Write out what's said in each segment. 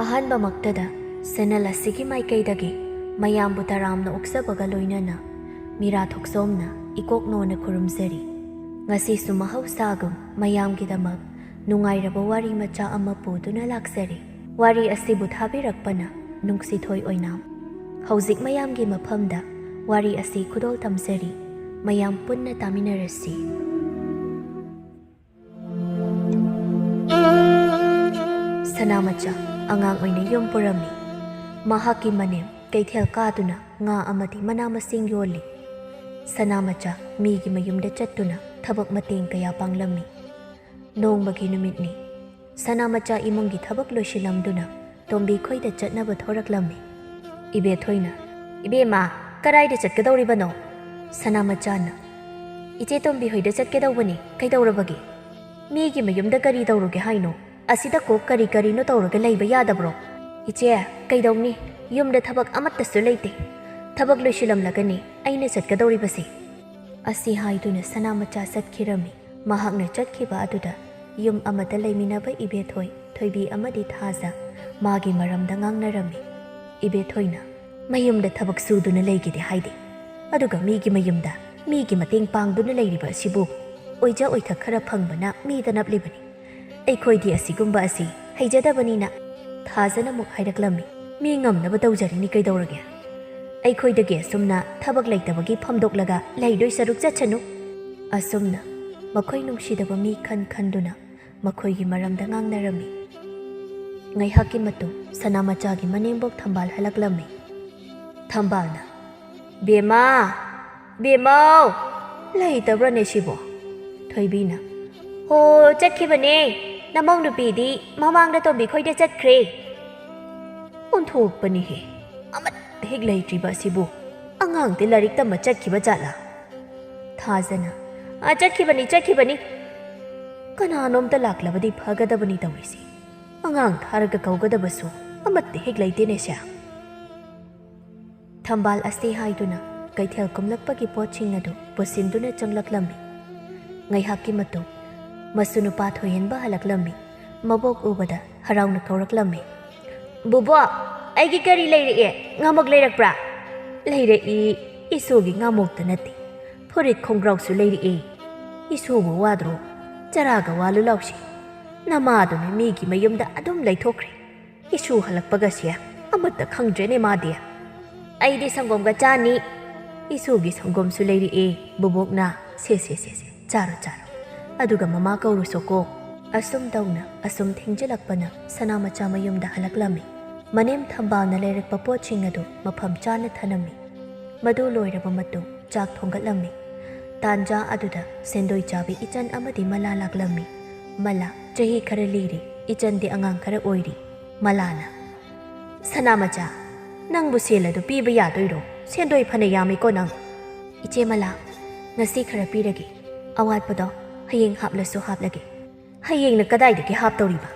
ꯑꯍꯥꯟꯕ ꯃꯛꯇꯗ ꯁꯦꯅꯦꯜ ꯑꯁꯤꯒꯤ ꯃꯥꯏꯀꯩꯗꯒꯤ ꯃꯌꯥꯝꯕꯨ ꯇꯔꯥꯝꯅ ꯑꯣꯛꯆꯕꯒ ꯂꯣꯏꯅꯅ ꯃꯤꯔꯥ ꯊꯣꯛꯆꯣꯝꯅ ꯏꯀꯣꯛꯅꯣꯅ ꯈꯨꯔꯨꯝꯖꯔꯤ꯫ ꯉꯁꯤꯁꯨ ꯃꯍꯧꯁꯥꯒꯨꯝ ꯃꯌꯥꯝꯒꯤꯗꯃꯛ ꯅꯨꯡꯉꯥꯏꯔꯕ ꯋꯥꯔꯤ ꯃꯆꯥ ꯑꯃ ꯄꯨꯗꯨꯅ ꯂꯥꯛꯆꯔꯤ꯫ ꯋꯥꯔꯤ ꯑꯁꯤꯕꯨ ꯊꯥꯕꯤꯔꯛꯄꯅ ꯅꯨꯡꯁꯤꯊꯣꯏ ꯑꯣꯏꯅꯥꯝ꯫ ꯍꯧꯖꯤꯛ ꯃꯌꯥꯝꯒꯤ ꯃꯐꯝꯗ ꯋꯥꯔꯤ ꯑꯁꯤ ꯈꯨꯗꯣꯜ ꯇꯝꯖꯔꯤ꯫ ꯃꯌꯥꯝ ꯄꯨꯟꯅ ꯇꯥꯃꯤꯟꯅꯔꯁꯤ꯫ ꯁꯅꯥꯃꯆꯥ ꯑꯉꯥꯡ ꯑꯣꯏꯅ ꯌꯨꯝ ꯄꯨꯔꯝꯃꯤ꯫ ꯃꯍꯥꯛꯀꯤ ꯃꯅꯦꯝ ꯀꯩꯊꯦꯜ ꯀꯥꯗꯨꯅ ꯉꯥ ꯑꯃꯗꯤ ꯃꯅꯥ ꯃꯁꯤꯡ ꯌꯣꯜꯂꯤ꯫ ꯁꯅꯥꯃꯆꯥ ꯃꯤꯒꯤ ꯃꯌꯨꯝꯗ ꯆꯠꯇꯨꯅ ꯊꯕꯛ ꯃꯇꯦꯡ ꯀꯌꯥ ꯄꯥꯡꯂꯝꯃꯤ꯫ ꯅꯣꯡꯃꯒꯤ ꯅꯨꯃꯤꯠꯅꯤ꯫ ꯁꯅꯥꯃꯆꯥ ꯏꯃꯨꯡꯒꯤ ꯊꯕꯛ ꯂꯣꯏꯁꯤꯜꯂꯝꯗꯨꯅ ꯇꯣꯝꯕꯤ ꯈꯣꯏꯗ ꯆꯠꯅꯕ ꯊꯣꯔꯛꯂꯝꯃꯤ꯫ ꯏꯕꯦꯊꯣꯏꯅ "ꯏꯕꯦꯝꯃ ꯀꯗꯥꯏꯗ ꯆꯠꯀꯗꯧꯔꯤꯕꯅꯣ?" ꯁꯅꯥꯃꯆꯥꯅ "ꯏꯆꯦ ꯇꯣꯝꯕꯤ ꯍꯣꯏꯗ ꯆꯠꯀꯗꯧꯕꯅꯤ, ꯀꯩꯗꯧꯔꯕꯒꯦ? ꯃꯤꯒꯤ ꯃꯌꯨꯝꯗ ꯀꯔꯤ ꯇꯧꯔꯨꯒꯦ ꯍꯥꯏꯅꯣ? ꯑꯁꯤꯗ ꯀꯣꯛ ꯀꯔꯤ ꯀꯔꯤꯅꯣ ꯇꯧꯔꯒ ꯂꯩꯕ ꯌꯥꯗꯕ꯭ꯔꯣ?" "ꯏꯆꯦ ꯀꯩꯗꯧꯅꯤ, ꯌꯨꯝꯗ ꯊꯕꯛ ꯑꯃꯠꯇꯁꯨ ꯂꯩꯇꯦ. ꯊꯕꯛ ꯂꯣꯏꯁꯤꯜꯂꯝꯂꯒꯅꯤ ꯑꯩꯅ ꯆꯠꯀꯗꯧꯔꯤꯕꯁꯦ." ꯑꯁꯤ ꯍꯥꯏꯗꯨꯅ ꯁꯅꯥꯃꯆꯥ ꯆꯠꯈꯤꯔꯝꯃꯤ꯫ ꯃꯍꯥꯛꯅ ꯆꯠꯈꯤꯕ ꯑꯗꯨꯗ ꯌꯨꯝ ꯑꯃꯗ ꯂꯩꯃꯤꯟꯅꯕ ꯏꯕꯦꯊꯣꯏ, ꯊꯣꯏꯕꯤ ꯑꯃꯗꯤ ꯊꯥꯖ ꯃꯥꯒꯤ ꯃꯔꯝꯗ ꯉꯥꯡꯅꯔꯝꯃꯤ꯫ ꯏꯕꯦꯊꯣꯏꯅ "ꯃꯌꯨꯝꯗ ꯊꯕꯛ ꯁꯨꯗꯨꯅ ꯂꯩꯒꯦꯗꯤ ꯍꯥꯏꯗꯦ, ꯑꯗꯨꯒ ꯃꯤꯒꯤ ꯃꯌꯨꯝꯗ ꯃꯤꯒꯤ ꯃꯇꯦꯡ ꯄꯥꯡꯗꯨꯅ ꯂꯩꯔꯤꯕ ꯑꯁꯤꯕꯨ ꯑꯣꯏꯖ ꯑꯣꯏꯊꯛ ꯈꯔ ꯐꯪꯕꯅ ꯃꯤꯗ ꯅꯞꯂꯤꯕꯅꯤ. ꯑꯩꯈꯣꯏꯗꯤ ꯑꯁꯤꯒꯨꯝꯕ ꯑꯁꯤ ꯍꯩꯖꯗꯕꯅꯤꯅ." ꯊꯥꯖꯅ ꯑꯃꯨꯛ ꯍꯥꯏꯔꯛꯂꯝꯃꯤ꯫ "ꯃꯤ ꯉꯝꯅꯕ ꯇꯧꯖꯔꯤꯅꯤ, ꯀꯩꯗꯧꯔꯒꯦ? ꯑꯩꯈꯣꯏꯗꯒꯤ ꯑꯁꯨꯝꯅ ꯊꯕꯛ ꯂꯩꯇꯕꯒꯤ ꯐꯝꯗꯣꯛꯂꯒ ꯂꯩꯗꯣꯏ ꯁꯔꯨꯛ ꯆꯠꯁꯅꯨ." ꯑꯁꯨꯝꯅ ꯃꯈꯣꯏ ꯅꯨꯡꯁꯤꯗꯕ ꯃꯤ ꯈꯟꯗꯨꯅ ꯃꯈꯣꯏꯒꯤ ꯃꯔꯝꯗ ꯉꯥꯡꯅꯔꯝꯃꯤ꯫ ꯉꯥꯏꯍꯥꯛꯀꯤ ꯃꯇꯨꯡ ꯁꯅꯥꯃꯆꯥꯒꯤ ꯃꯅꯦꯝꯕꯣꯛ ꯊꯝꯕꯥꯜ ꯍꯜꯂꯛꯂꯝꯃꯤ꯫ ꯊꯝꯕꯥꯜꯅ "ꯕꯦꯝꯃ, ꯕꯦꯝꯃꯧ, ꯂꯩꯇꯕ꯭ꯔꯅꯦ ꯁꯤꯕꯣ?" ꯊꯣꯏꯕꯤꯅ "ꯍꯣ ꯆꯠꯈꯤꯕꯅꯦ, ꯅꯃꯧ ꯅꯨꯄꯤꯗꯤ ꯃꯃꯥꯡꯗ ꯇꯣꯝꯕꯤ ꯈꯣꯏꯗ ꯆꯠꯈ꯭ꯔꯦ." "ꯑꯣꯟꯊꯣꯛꯄꯅꯤꯍꯦ, ꯑꯃꯠꯇ ꯍꯦꯛ ꯂꯩꯇ꯭ꯔꯤꯕ ꯑꯁꯤꯕꯨ ꯑꯉꯥꯡꯗꯤ ꯂꯥꯏꯔꯤꯛ ꯇꯝꯕ ꯆꯠꯈꯤꯕ ꯖꯥꯠꯂꯥ?" ꯊꯥꯖꯅ ꯆꯠꯈꯤꯕꯅꯤ. "ꯀꯅꯥꯅꯣꯝꯇ ꯂꯥꯛꯂꯕꯗꯤ ꯐꯒꯗꯕꯅꯤ ꯇꯧꯔꯤꯁꯤ. ꯑꯉꯥꯡ ꯊꯥꯔꯒ ꯀꯧꯒꯗꯕꯁꯨ ꯑꯃꯠꯇ ꯍꯦꯛ ꯂꯩꯇꯦꯅꯦ ꯁꯦ." ꯊꯝꯕꯥꯜ ꯑꯁꯤ ꯍꯥꯏꯗꯨꯅ ꯀꯩꯊꯦꯜ ꯀꯨꯝꯂꯛꯄꯒꯤ ꯄꯣꯠꯁꯤꯡ ꯑꯗꯨ ꯄꯨꯁꯤꯟꯗꯨꯅ ꯆꯪꯂꯛꯂꯝꯃꯤ꯫ ꯉꯥꯏꯍꯥꯛꯀꯤ ꯃꯇꯨꯡ ꯃꯁꯨ ꯅꯨꯄꯥ ꯊꯣꯏꯍꯦꯟꯕ ꯍꯜꯂꯛꯂꯝꯃꯤ꯫ ꯃꯕꯣꯛ ꯎꯕꯗ ꯍꯔꯥꯎꯅ ꯀꯧꯔꯛꯂꯝꯃꯤ꯫ "ꯕꯨꯕꯣꯛ, ꯑꯩꯒꯤ ꯀꯔꯤ ꯂꯩꯔꯛꯑꯦ? ꯉꯥꯃꯨꯛ ꯂꯩꯔꯛꯄ꯭ꯔꯥ?" "ꯂꯩꯔꯛꯏ, ꯏꯁꯨꯒꯤ ꯉꯥꯃꯨꯛꯇ ꯅꯠꯇꯦ, ꯐꯨꯔꯤꯠ ꯈꯣꯡꯒ꯭ꯔꯥꯎꯁꯨ ꯂꯩꯔꯛꯑꯦ." "ꯏꯁꯨꯕꯨ ꯋꯥꯗ꯭ꯔꯣ? ꯆꯔꯥꯒ ꯋꯥꯜꯂꯨ ꯂꯥꯎꯁꯤ. ꯅꯃꯥꯗꯨꯅ ꯃꯤꯒꯤ ꯃꯌꯨꯝꯗ ꯑꯗꯨꯝ ꯂꯩꯊꯣꯛꯈ꯭ꯔꯦ. ꯏꯁꯨ ꯍꯜꯂꯛꯄꯒꯁꯦ ꯑꯃꯠꯇ ꯈꯪꯗ꯭ꯔꯦꯅꯦ ꯃꯥꯗꯤ." "ꯑꯩꯗꯤ ꯁꯪꯒꯣꯝꯒ ꯆꯥꯅꯤ." "ꯏꯁꯨꯒꯤ ꯁꯪꯒꯣꯝꯁꯨ ꯂꯩꯔꯛꯑꯦ ꯕꯨꯕꯣꯛꯅ. ꯁꯦ ꯆꯥꯔꯣ. ꯑꯗꯨꯒ ꯃꯃꯥ ꯀꯧꯔꯨꯁꯣꯀꯣ." ꯑꯁꯨꯝ ꯇꯧꯅ ꯑꯁꯨꯝ ꯊꯦꯡꯖꯤꯜꯂꯛꯄꯅ ꯁꯅꯥꯃꯆꯥ ꯃꯌꯨꯝꯗ ꯍꯜꯂꯛꯂꯝꯃꯤ꯫ ꯃꯅꯦꯝ ꯊꯝꯕꯥꯜꯅ ꯂꯩꯔꯛꯄ ꯄꯣꯠꯁꯤꯡ ꯑꯗꯨ ꯃꯐꯝ ꯆꯥꯅ ꯊꯅꯝꯃꯤ꯫ ꯃꯗꯨ ꯂꯣꯏꯔꯕ ꯃꯇꯨꯡ ꯆꯥꯛ ꯊꯣꯡꯒꯠꯂꯝꯃꯤ꯫ ꯇꯥꯟꯖꯥ ꯑꯗꯨꯗ ꯁꯦꯟꯗꯣꯏ ꯆꯥꯕꯤ ꯏꯆꯟ ꯑꯃꯗꯤ ꯃꯂꯥ ꯂꯥꯛꯂꯝꯃꯤ꯫ ꯃꯂꯥ ꯆꯍꯤ ꯈꯔ ꯂꯤꯔꯤ, ꯏꯆꯟꯗꯤ ꯑꯉꯥꯡ ꯈꯔ ꯑꯣꯏꯔꯤ꯫ ꯃꯂꯥꯅ "ꯁꯅꯥꯃꯆꯥ, ꯅꯪꯕꯨ ꯁꯦꯜ ꯑꯗꯨ ꯄꯤꯕ ꯌꯥꯗꯣꯏꯔꯣ? ꯁꯦꯟꯗꯣꯏ ꯐꯅ ꯌꯥꯝꯃꯤꯀꯣ ꯅꯪ." "ꯏꯆꯦ ꯃꯂꯥ, ꯉꯁꯤ ꯈꯔ ꯄꯤꯔꯒꯦ. ꯑꯋꯥꯠꯄꯗꯣ ꯍꯌꯦꯡ ꯍꯥꯞꯂꯁꯨ ꯍꯥꯞꯂꯒꯦ." "ꯍꯌꯦꯡꯅ ꯀꯗꯥꯏꯗꯒꯤ ꯍꯥꯞꯇꯧꯔꯤꯕ?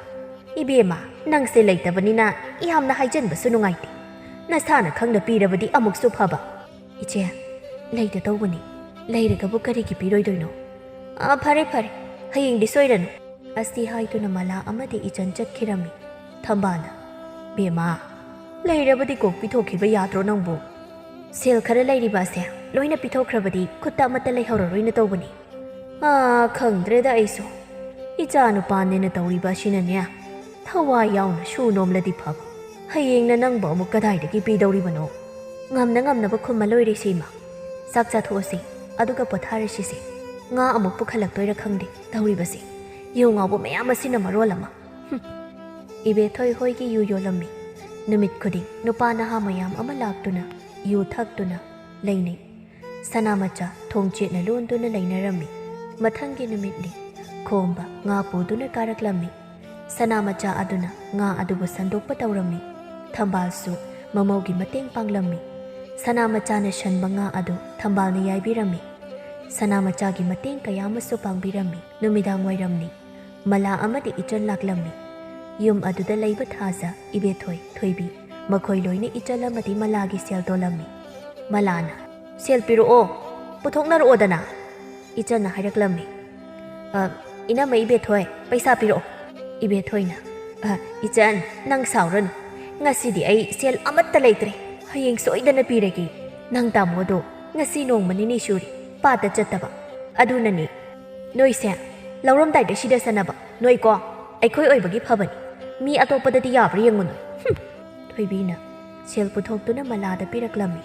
ꯏꯕꯦꯝꯃ, ꯅꯪꯁꯦ ꯂꯩꯇꯕꯅꯤꯅ ꯌꯥꯝꯅ ꯍꯥꯏꯖꯟꯕꯁꯨ ꯅꯨꯡꯉꯥꯏꯇꯦ. ꯅꯁꯥꯅ ꯈꯪꯅ ꯄꯤꯔꯕꯗꯤ ꯑꯃꯨꯛꯁꯨ ꯐꯕ." "ꯏꯆꯦ, ꯂꯩꯇ ꯇꯧꯕꯅꯤ. ꯂꯩꯔꯒꯕꯨ ꯀꯔꯤꯒꯤ ꯄꯤꯔꯣꯏꯗꯣꯏꯅꯣ?" ꯐꯔꯦ, ꯍꯌꯦꯡꯗꯤ ꯁꯣꯏꯔꯅꯨ." ꯑꯁꯤ ꯍꯥꯏꯗꯨꯅ ꯃꯂꯥ ꯑꯃꯗꯤ ꯏꯆꯟ ꯆꯠꯈꯤꯔꯝꯃꯤ꯫ ꯊꯝꯕꯥꯜꯅ "ꯕꯦꯝꯃ, ꯂꯩꯔꯕꯗꯤ ꯀꯣꯛ ꯄꯤꯊꯣꯛꯈꯤꯕ ꯌꯥꯗ꯭ꯔꯣ ꯅꯪꯕꯨ?" "ꯁꯦꯜ ꯈꯔ ꯂꯩꯔꯤꯕ ꯑꯁꯦ ꯂꯣꯏꯅ ꯄꯤꯊꯣꯛꯈ꯭ꯔꯕꯗꯤ ꯈꯨꯠꯇ ꯑꯃꯠꯇ ꯂꯩꯍꯧꯔꯔꯣꯏꯅ ꯇꯧꯕꯅꯤ." "ꯈꯪꯗ꯭ꯔꯦꯗ ꯑꯩꯁꯨ. ꯏꯆꯥ ꯅꯨꯄꯥꯅꯦꯅ ꯇꯧꯔꯤꯕ ꯑꯁꯤꯅꯅꯦ ꯊꯋꯥꯏ ꯌꯥꯎꯅ ꯁꯨ ꯅꯣꯝꯂꯗꯤ ꯐꯕ. ꯍꯌꯦꯡꯅ ꯅꯪꯕꯨ ꯑꯃꯨꯛ ꯀꯗꯥꯏꯗꯒꯤ ꯄꯤꯗꯧꯔꯤꯕꯅꯣ?" "ꯉꯝꯅꯕ ꯈꯨꯝꯃ ꯂꯣꯏꯔꯦ ꯁꯤꯃ. ꯆꯥꯛ ꯆꯥꯊꯣꯛꯑꯁꯤ, ꯑꯗꯨꯒ ꯄꯣꯊꯥꯔꯁꯤꯁꯦ. ꯉꯥ ꯑꯃꯨꯛ ꯄꯨꯈꯠꯂꯛꯇꯣꯏꯔꯥ ꯈꯪꯗꯦ ꯇꯧꯔꯤꯕꯁꯦ. ꯌꯨ ꯉꯥꯎꯕ ꯃꯌꯥꯝ ꯑꯁꯤꯅ ꯃꯔꯣꯜ ꯑꯃ." ꯏꯕꯦꯊꯣꯏ ꯍꯣꯏꯒꯤ ꯌꯨ ꯌꯣꯜꯂꯝꯃꯤ꯫ ꯅꯨꯃꯤꯠ ꯈꯨꯗꯤꯡ ꯅꯨꯄꯥ ꯅꯍꯥ ꯃꯌꯥꯝ ꯑꯃ ꯂꯥꯛꯇꯨꯅ ꯌꯨ ꯊꯛꯇꯨꯅ ꯂꯩꯅꯩ꯫ ꯁꯅꯥꯃꯆꯥ ꯊꯣꯡ ꯆꯦꯠꯅ ꯂꯣꯟꯗꯨꯅ ꯂꯩꯅꯔꯝꯃꯤ꯫ ꯃꯊꯪꯒꯤ ꯅꯨꯃꯤꯠꯅꯤ꯫ ꯈꯣꯝꯕ ꯉꯥ ꯄꯨꯗꯨꯅ ꯀꯥꯔꯛꯂꯝꯃꯤ꯫ ꯁꯅꯥꯃꯆꯥ ꯑꯗꯨꯅ ꯉꯥ ꯑꯗꯨꯕꯨ ꯁꯟꯗꯣꯛꯄ ꯇꯧꯔꯝꯃꯤ꯫ ꯊꯝꯕꯥꯜꯁꯨ ꯃꯃꯧꯒꯤ ꯃꯇꯦꯡ ꯄꯥꯡꯂꯝꯃꯤ꯫ ꯁꯅꯥꯃꯆꯥꯅ ꯁꯟꯕ ꯉꯥ ꯑꯗꯨ ꯊꯝꯕꯥꯜꯅ ꯌꯥꯏꯕꯤꯔꯝꯃꯤ꯫ ꯁꯅꯥꯃꯆꯥꯒꯤ ꯃꯇꯦꯡ ꯀꯌꯥ ꯑꯃꯁꯨ ꯄꯥꯡꯕꯤꯔꯝꯃꯤ꯫ ꯅꯨꯃꯤꯗꯥꯡ ꯋꯥꯏꯔꯝꯅꯤ꯫ ꯃꯂꯥ ꯑꯃꯗꯤ ꯏꯆꯟ ꯂꯥꯛꯂꯝꯃꯤ꯫ ꯌꯨꯝ ꯑꯗꯨꯗ ꯂꯩꯕ ꯊꯥꯖ, ꯏꯕꯦꯊꯣꯏ, ꯊꯣꯏꯕꯤ ꯃꯈꯣꯏ ꯂꯣꯏꯅ ꯏꯆꯟ ꯑꯃꯗꯤ ꯃꯂꯥꯒꯤ ꯁꯦꯜ ꯇꯣꯜꯂꯝꯃꯤ꯫ ꯃꯂꯥꯅ ꯁꯦꯜ ꯄꯤꯔꯛꯑꯣ ꯄꯨꯊꯣꯛꯅꯔꯛꯑꯣꯗꯅ ꯏꯆꯟꯅ ꯍꯥꯏꯔꯛꯂꯝꯃꯤ ꯏꯅꯝꯃ ꯏꯕꯦꯊꯣꯏ ꯄꯩꯁꯥ ꯄꯤꯔꯛꯑꯣ ꯏꯕꯦꯊꯣꯏꯅ ꯏꯆꯟ ꯅꯪ ꯁꯥꯎꯔꯅꯨ ꯉꯁꯤꯗꯤ ꯑꯩ ꯁꯦꯜ ꯑꯃꯠꯇ ꯂꯩꯇ꯭ꯔꯦ ꯍꯌꯦꯡ ꯁꯣꯏꯗꯅ ꯄꯤꯔꯒꯦ ꯅꯪ ꯇꯥꯃꯣꯗꯣ ꯉꯁꯤ ꯅꯣꯡꯃ ꯅꯤꯅꯤ ꯁꯨꯔꯤ ꯄꯥꯠꯇ ꯆꯠꯇꯕ ꯑꯗꯨꯅꯅꯤ ꯅꯣꯏꯁꯦ ꯂꯧꯔꯝꯗꯥꯏꯗ ꯁꯤꯗ ꯁꯥꯟꯅꯕ ꯅꯣꯏꯀꯣ ꯑꯩꯈꯣꯏ ꯑꯣꯏꯕꯒꯤ ꯐꯕꯅꯤ ꯃꯤ ꯑꯇꯣꯞꯄꯗꯗꯤ ꯌꯥꯕ꯭ꯔꯥ ꯌꯦꯡꯉꯨꯅꯨ ꯊꯣꯏꯕꯤꯅ ꯁꯦꯜ ꯄꯨꯊꯣꯛꯇꯨꯅ ꯃꯂꯥꯗ ꯄꯤꯔꯛꯂꯝꯃꯤ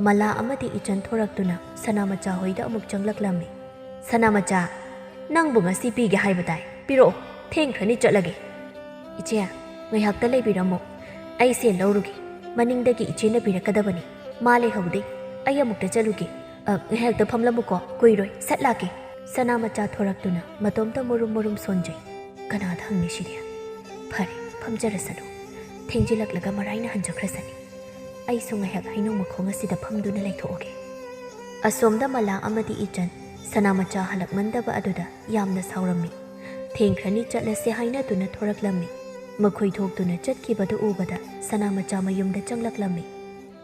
ꯃꯂꯥ ꯑꯃꯗꯤ ꯏꯆꯟ ꯊꯣꯔꯛꯇꯨꯅ ꯁꯅꯥꯃꯆꯥ ꯍꯣꯏꯗ ꯑꯃꯨꯛ ꯆꯪꯂꯛꯂꯝꯃꯤ ꯁꯅꯥꯃꯆꯥ ꯅꯪꯕꯨ ꯉꯁꯤ ꯄꯤꯒꯦ ꯍꯥꯏꯕ ꯇꯥꯏ ꯄꯤꯔꯛꯑꯣ ꯊꯦꯡꯈ꯭ꯔꯅꯤ ꯆꯠꯂꯒꯦ ꯏꯆꯦ ꯉꯥꯏꯍꯥꯛꯇ ꯂꯩꯕꯤꯔꯝꯃꯣ ꯑꯩ ꯁꯦꯜ ꯂꯧꯔꯨꯒꯦ ꯃꯅꯤꯡꯗꯒꯤ ꯏꯆꯦꯅ ꯄꯤꯔꯛꯀꯗꯕꯅꯤ ꯃꯥ ꯂꯩꯍꯧꯗꯦ ꯑꯩ ꯑꯃꯨꯛꯇ ꯆꯠꯂꯨꯒꯦ ꯉꯥꯏꯍꯥꯛꯇ ꯐꯝꯂꯝꯃꯨꯀꯣ ꯀꯨꯏꯔꯣꯏ ꯁꯠ ꯂꯥꯛꯀꯦ ꯁꯅꯥꯃꯆꯥ ꯊꯣꯔꯛꯇꯨꯅ ꯃꯇꯣꯝꯇ ꯃꯨꯔꯨꯝ ꯃꯨꯔꯨꯝ ꯁꯣꯟꯖꯩ ꯀꯅꯥꯗ ꯍꯪꯅꯤ ꯁꯤꯗꯤ ꯐꯔꯦ ꯐꯝꯖꯔꯁꯅꯨ ꯊꯦꯡꯖꯤꯜꯂꯛꯂꯒ ꯃꯔꯥꯏꯅ ꯍꯟꯖꯈ꯭ꯔꯁꯅꯤ ꯑꯩꯁꯨ ꯉꯥꯏꯍꯥꯛ ꯍꯩꯅꯧ ꯃꯈꯣꯡ ꯑꯁꯤꯗ ꯐꯝꯗꯨꯅ ꯂꯩꯊꯣꯛꯑꯒꯦ ꯑꯁꯣꯝꯗ ꯃꯂꯥ ꯑꯃꯗꯤ ꯏꯆꯟ ꯁꯅꯥꯃꯆꯥ ꯍꯜꯂꯛꯃꯟꯗꯕ ꯑꯗꯨꯗ ꯌꯥꯝꯅ ꯁꯥꯎꯔꯝꯃꯤ ꯊꯦꯡꯈ꯭ꯔꯅꯤ ꯆꯠꯂꯁꯦ ꯍꯥꯏꯅꯗꯨꯅ ꯊꯣꯔꯛꯂꯝꯃꯤ ꯃꯈꯣꯏ ꯊꯣꯛꯇꯨꯅ ꯆꯠꯈꯤꯕꯗꯨ ꯎꯕꯗ ꯁꯅꯥꯃꯆꯥ ꯃꯌꯨꯝꯗ ꯆꯪꯂꯛꯂꯝꯃꯤ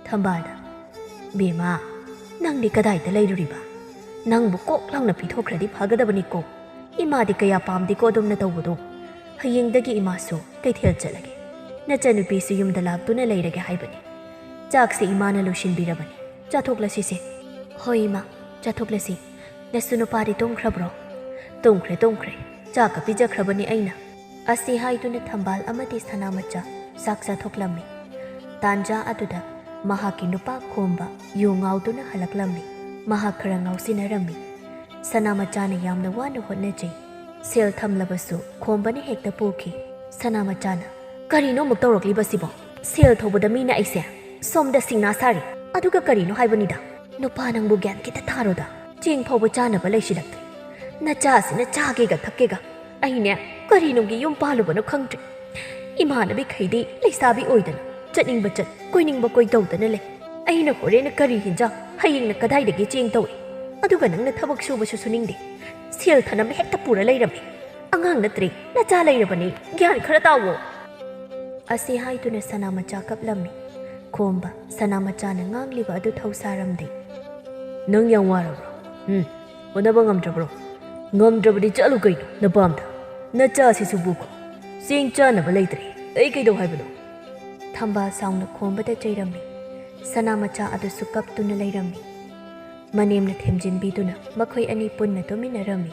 ꯊꯝꯕꯥꯜꯅ ꯕꯦꯃꯥ ꯅꯪꯗꯤ ꯀꯗꯥꯏꯗ ꯂꯩꯔꯨꯔꯤꯕ ꯅꯪꯕꯨ ꯀꯣꯛ ꯂꯥꯎꯅ ꯄꯤꯊꯣꯛꯈ꯭ꯔꯗꯤ ꯐꯒꯗꯕꯅꯤꯀꯣ ꯏꯃꯥꯗꯤ ꯀꯌꯥ ꯄꯥꯝꯗꯦꯀꯣ ꯑꯗꯨꯝꯅ ꯇꯧꯕꯗꯣ ꯍꯌꯦꯡꯗꯒꯤ ꯏꯃꯥꯁꯨ ꯀꯩꯊꯦꯜ ꯆꯠꯂꯒꯦ ꯅꯆꯟꯅꯨꯄꯤꯁꯨ ꯌꯨꯝꯗ ꯂꯥꯛꯇꯨꯅ ꯂꯩꯔꯒꯦ ꯍꯥꯏꯕꯅꯤ ꯆꯥꯛꯁꯤ ꯏꯃꯥꯅ ꯂꯣꯏꯁꯤꯟꯕꯤꯔꯕꯅꯤ ꯆꯥꯊꯣꯛꯂꯁꯤꯁꯦ ꯍꯣꯏ ꯏꯃꯥ ꯆꯥꯊꯣꯛꯂꯁꯤ ꯅꯁꯨ ꯅꯨꯄꯥꯗꯤ ꯇꯨꯝꯈ꯭ꯔꯕ꯭ꯔꯣ ꯇꯨꯝꯈ꯭ꯔꯦ ꯇꯨꯝꯈ꯭ꯔꯦ ꯆꯥꯛꯀ ꯄꯤꯖꯈ꯭ꯔꯕꯅꯤ ꯑꯩꯅ ꯑꯁꯤ ꯍꯥꯏꯗꯨꯅ ꯊꯝꯕꯥꯜ ꯑꯃꯗꯤ ꯁꯅꯥꯃꯆꯥ ꯆꯥꯛ ꯆꯥꯊꯣꯛꯂꯝꯃꯤ ꯇꯥꯟꯖꯥ ꯑꯗꯨꯗ ꯃꯍꯥꯛꯀꯤ ꯅꯨꯄꯥ ꯈꯣꯝꯕ ꯌꯨ ꯉꯥꯎꯗꯨꯅ ꯍꯜꯂꯛꯂꯝꯃꯤ ꯃꯍꯥꯛ ꯈꯔ ꯉꯥꯎꯁꯤꯟꯅꯔꯝꯃꯤ ꯁꯅꯥꯃꯆꯥꯅ ꯌꯥꯝꯅ ꯋꯥꯅ ꯍꯣꯠꯅꯖꯩ ꯁꯦꯜ ꯊꯝꯂꯕꯁꯨ ꯈꯣꯝꯕꯅ ꯍꯦꯛꯇ ꯄꯨꯈꯤ ꯁꯅꯥꯃꯆꯥꯅ ꯀꯔꯤꯅꯣ ꯑꯃꯨꯛ ꯇꯧꯔꯛꯂꯤꯕꯁꯤꯕꯣ ꯁꯦꯜ ꯊꯧꯕꯗ ꯃꯤꯅ ꯑꯩꯁꯦ ꯁꯣꯝꯗ ꯁꯤꯡꯅꯥ ꯁꯥꯔꯤ ꯑꯗꯨꯒ ꯀꯔꯤꯅꯣ ꯍꯥꯏꯕꯅꯤꯗ ꯅꯨꯄꯥ ꯅꯪꯕꯨ ꯒ꯭ꯌꯥꯟ ꯈꯤꯇ ꯊꯥꯔꯣꯗ ꯆꯦꯡ ꯐꯥꯎꯕ ꯆꯥꯅꯕ ꯂꯩꯁꯤꯜꯂꯛꯇ꯭ꯔꯦ ꯅꯆꯥꯁꯤꯅ ꯆꯥꯒꯦꯒ ꯊꯛꯀꯦꯒ ꯑꯩꯅꯦ ꯀꯔꯤꯅꯨꯡꯒꯤ ꯌꯨꯝ ꯄꯥꯜꯂꯨꯕꯅꯣ ꯈꯪꯗ꯭ꯔꯦ ꯏꯃꯥꯟꯅꯕꯤꯈꯩꯗꯤ ꯂꯩꯁꯥꯕꯤ ꯑꯣꯏꯗꯅ ꯆꯠꯅꯤꯡꯕ ꯆꯠ ꯀꯣꯏꯅꯤꯡꯕ ꯀꯣꯏ ꯇꯧꯗꯅ ꯂꯩ ꯑꯩꯅ ꯍꯣꯔꯦꯟꯅ ꯀꯔꯤ ꯍꯤꯟꯖꯥꯡ ꯍꯌꯦꯡꯅ ꯀꯗꯥꯏꯗꯒꯤ ꯆꯦꯡ ꯇꯧꯏ ꯑꯗꯨꯒ ꯅꯪꯅ ꯊꯕꯛ ꯁꯨꯕꯁꯨ ꯁꯨꯅꯤꯡꯗꯦ ꯁꯦꯜ ꯊꯅꯝ ꯍꯦꯛꯇ ꯄꯨꯔ ꯂꯩꯔꯝꯃꯤ ꯑꯉꯥꯡ ꯅꯠꯇ꯭ꯔꯦ ꯅꯆꯥ ꯂꯩꯔꯕꯅꯤ ꯒ꯭ꯌꯥꯟ ꯈꯔ ꯇꯥꯋꯣ ꯑꯁꯤ ꯍꯥꯏꯗꯨꯅ ꯁꯅꯥꯃꯆꯥ ꯀꯞꯂꯝꯃꯤ ꯈꯣꯝꯕ ꯁꯅꯥꯃꯆꯥꯅ ꯉꯥꯡꯂꯤꯕ ꯑꯗꯨ ꯊꯧꯁꯥꯔꯝꯗꯦ ꯅꯪ ꯌꯥꯝ ꯋꯥꯔꯕ꯭ꯔꯣ ꯍꯣꯠꯅꯕ ꯉꯝꯗ꯭ꯔꯕ꯭ꯔꯣ ꯉꯝꯗ꯭ꯔꯕꯗꯤ ꯆꯠꯂꯨ ꯀꯩꯅꯣ ꯅꯄꯥꯝꯗ ꯅꯆꯥꯁꯤꯁꯨ ꯕꯨꯀꯣ ꯆꯦꯡ ꯆꯥꯅꯕ ꯂꯩꯇ꯭ꯔꯦ ꯑꯩ ꯀꯩꯗꯧ ꯍꯥꯏꯕꯅꯣ ꯊꯝꯕꯥꯜ ꯁꯥꯎꯅ ꯈꯣꯝꯕꯗ ꯆꯩꯔꯝꯃꯤ ꯁꯅꯥꯃꯆꯥ ꯑꯗꯨꯁꯨ ꯀꯞꯇꯨꯅ ꯂꯩꯔꯝꯃꯤ ꯃꯅꯦꯝꯅ ꯊꯦꯝꯖꯤꯟꯕꯤꯗꯨꯅ ꯃꯈꯣꯏ ꯑꯅꯤ ꯄꯨꯟꯅ ꯇꯨꯃꯤꯟꯅꯔꯝꯃꯤ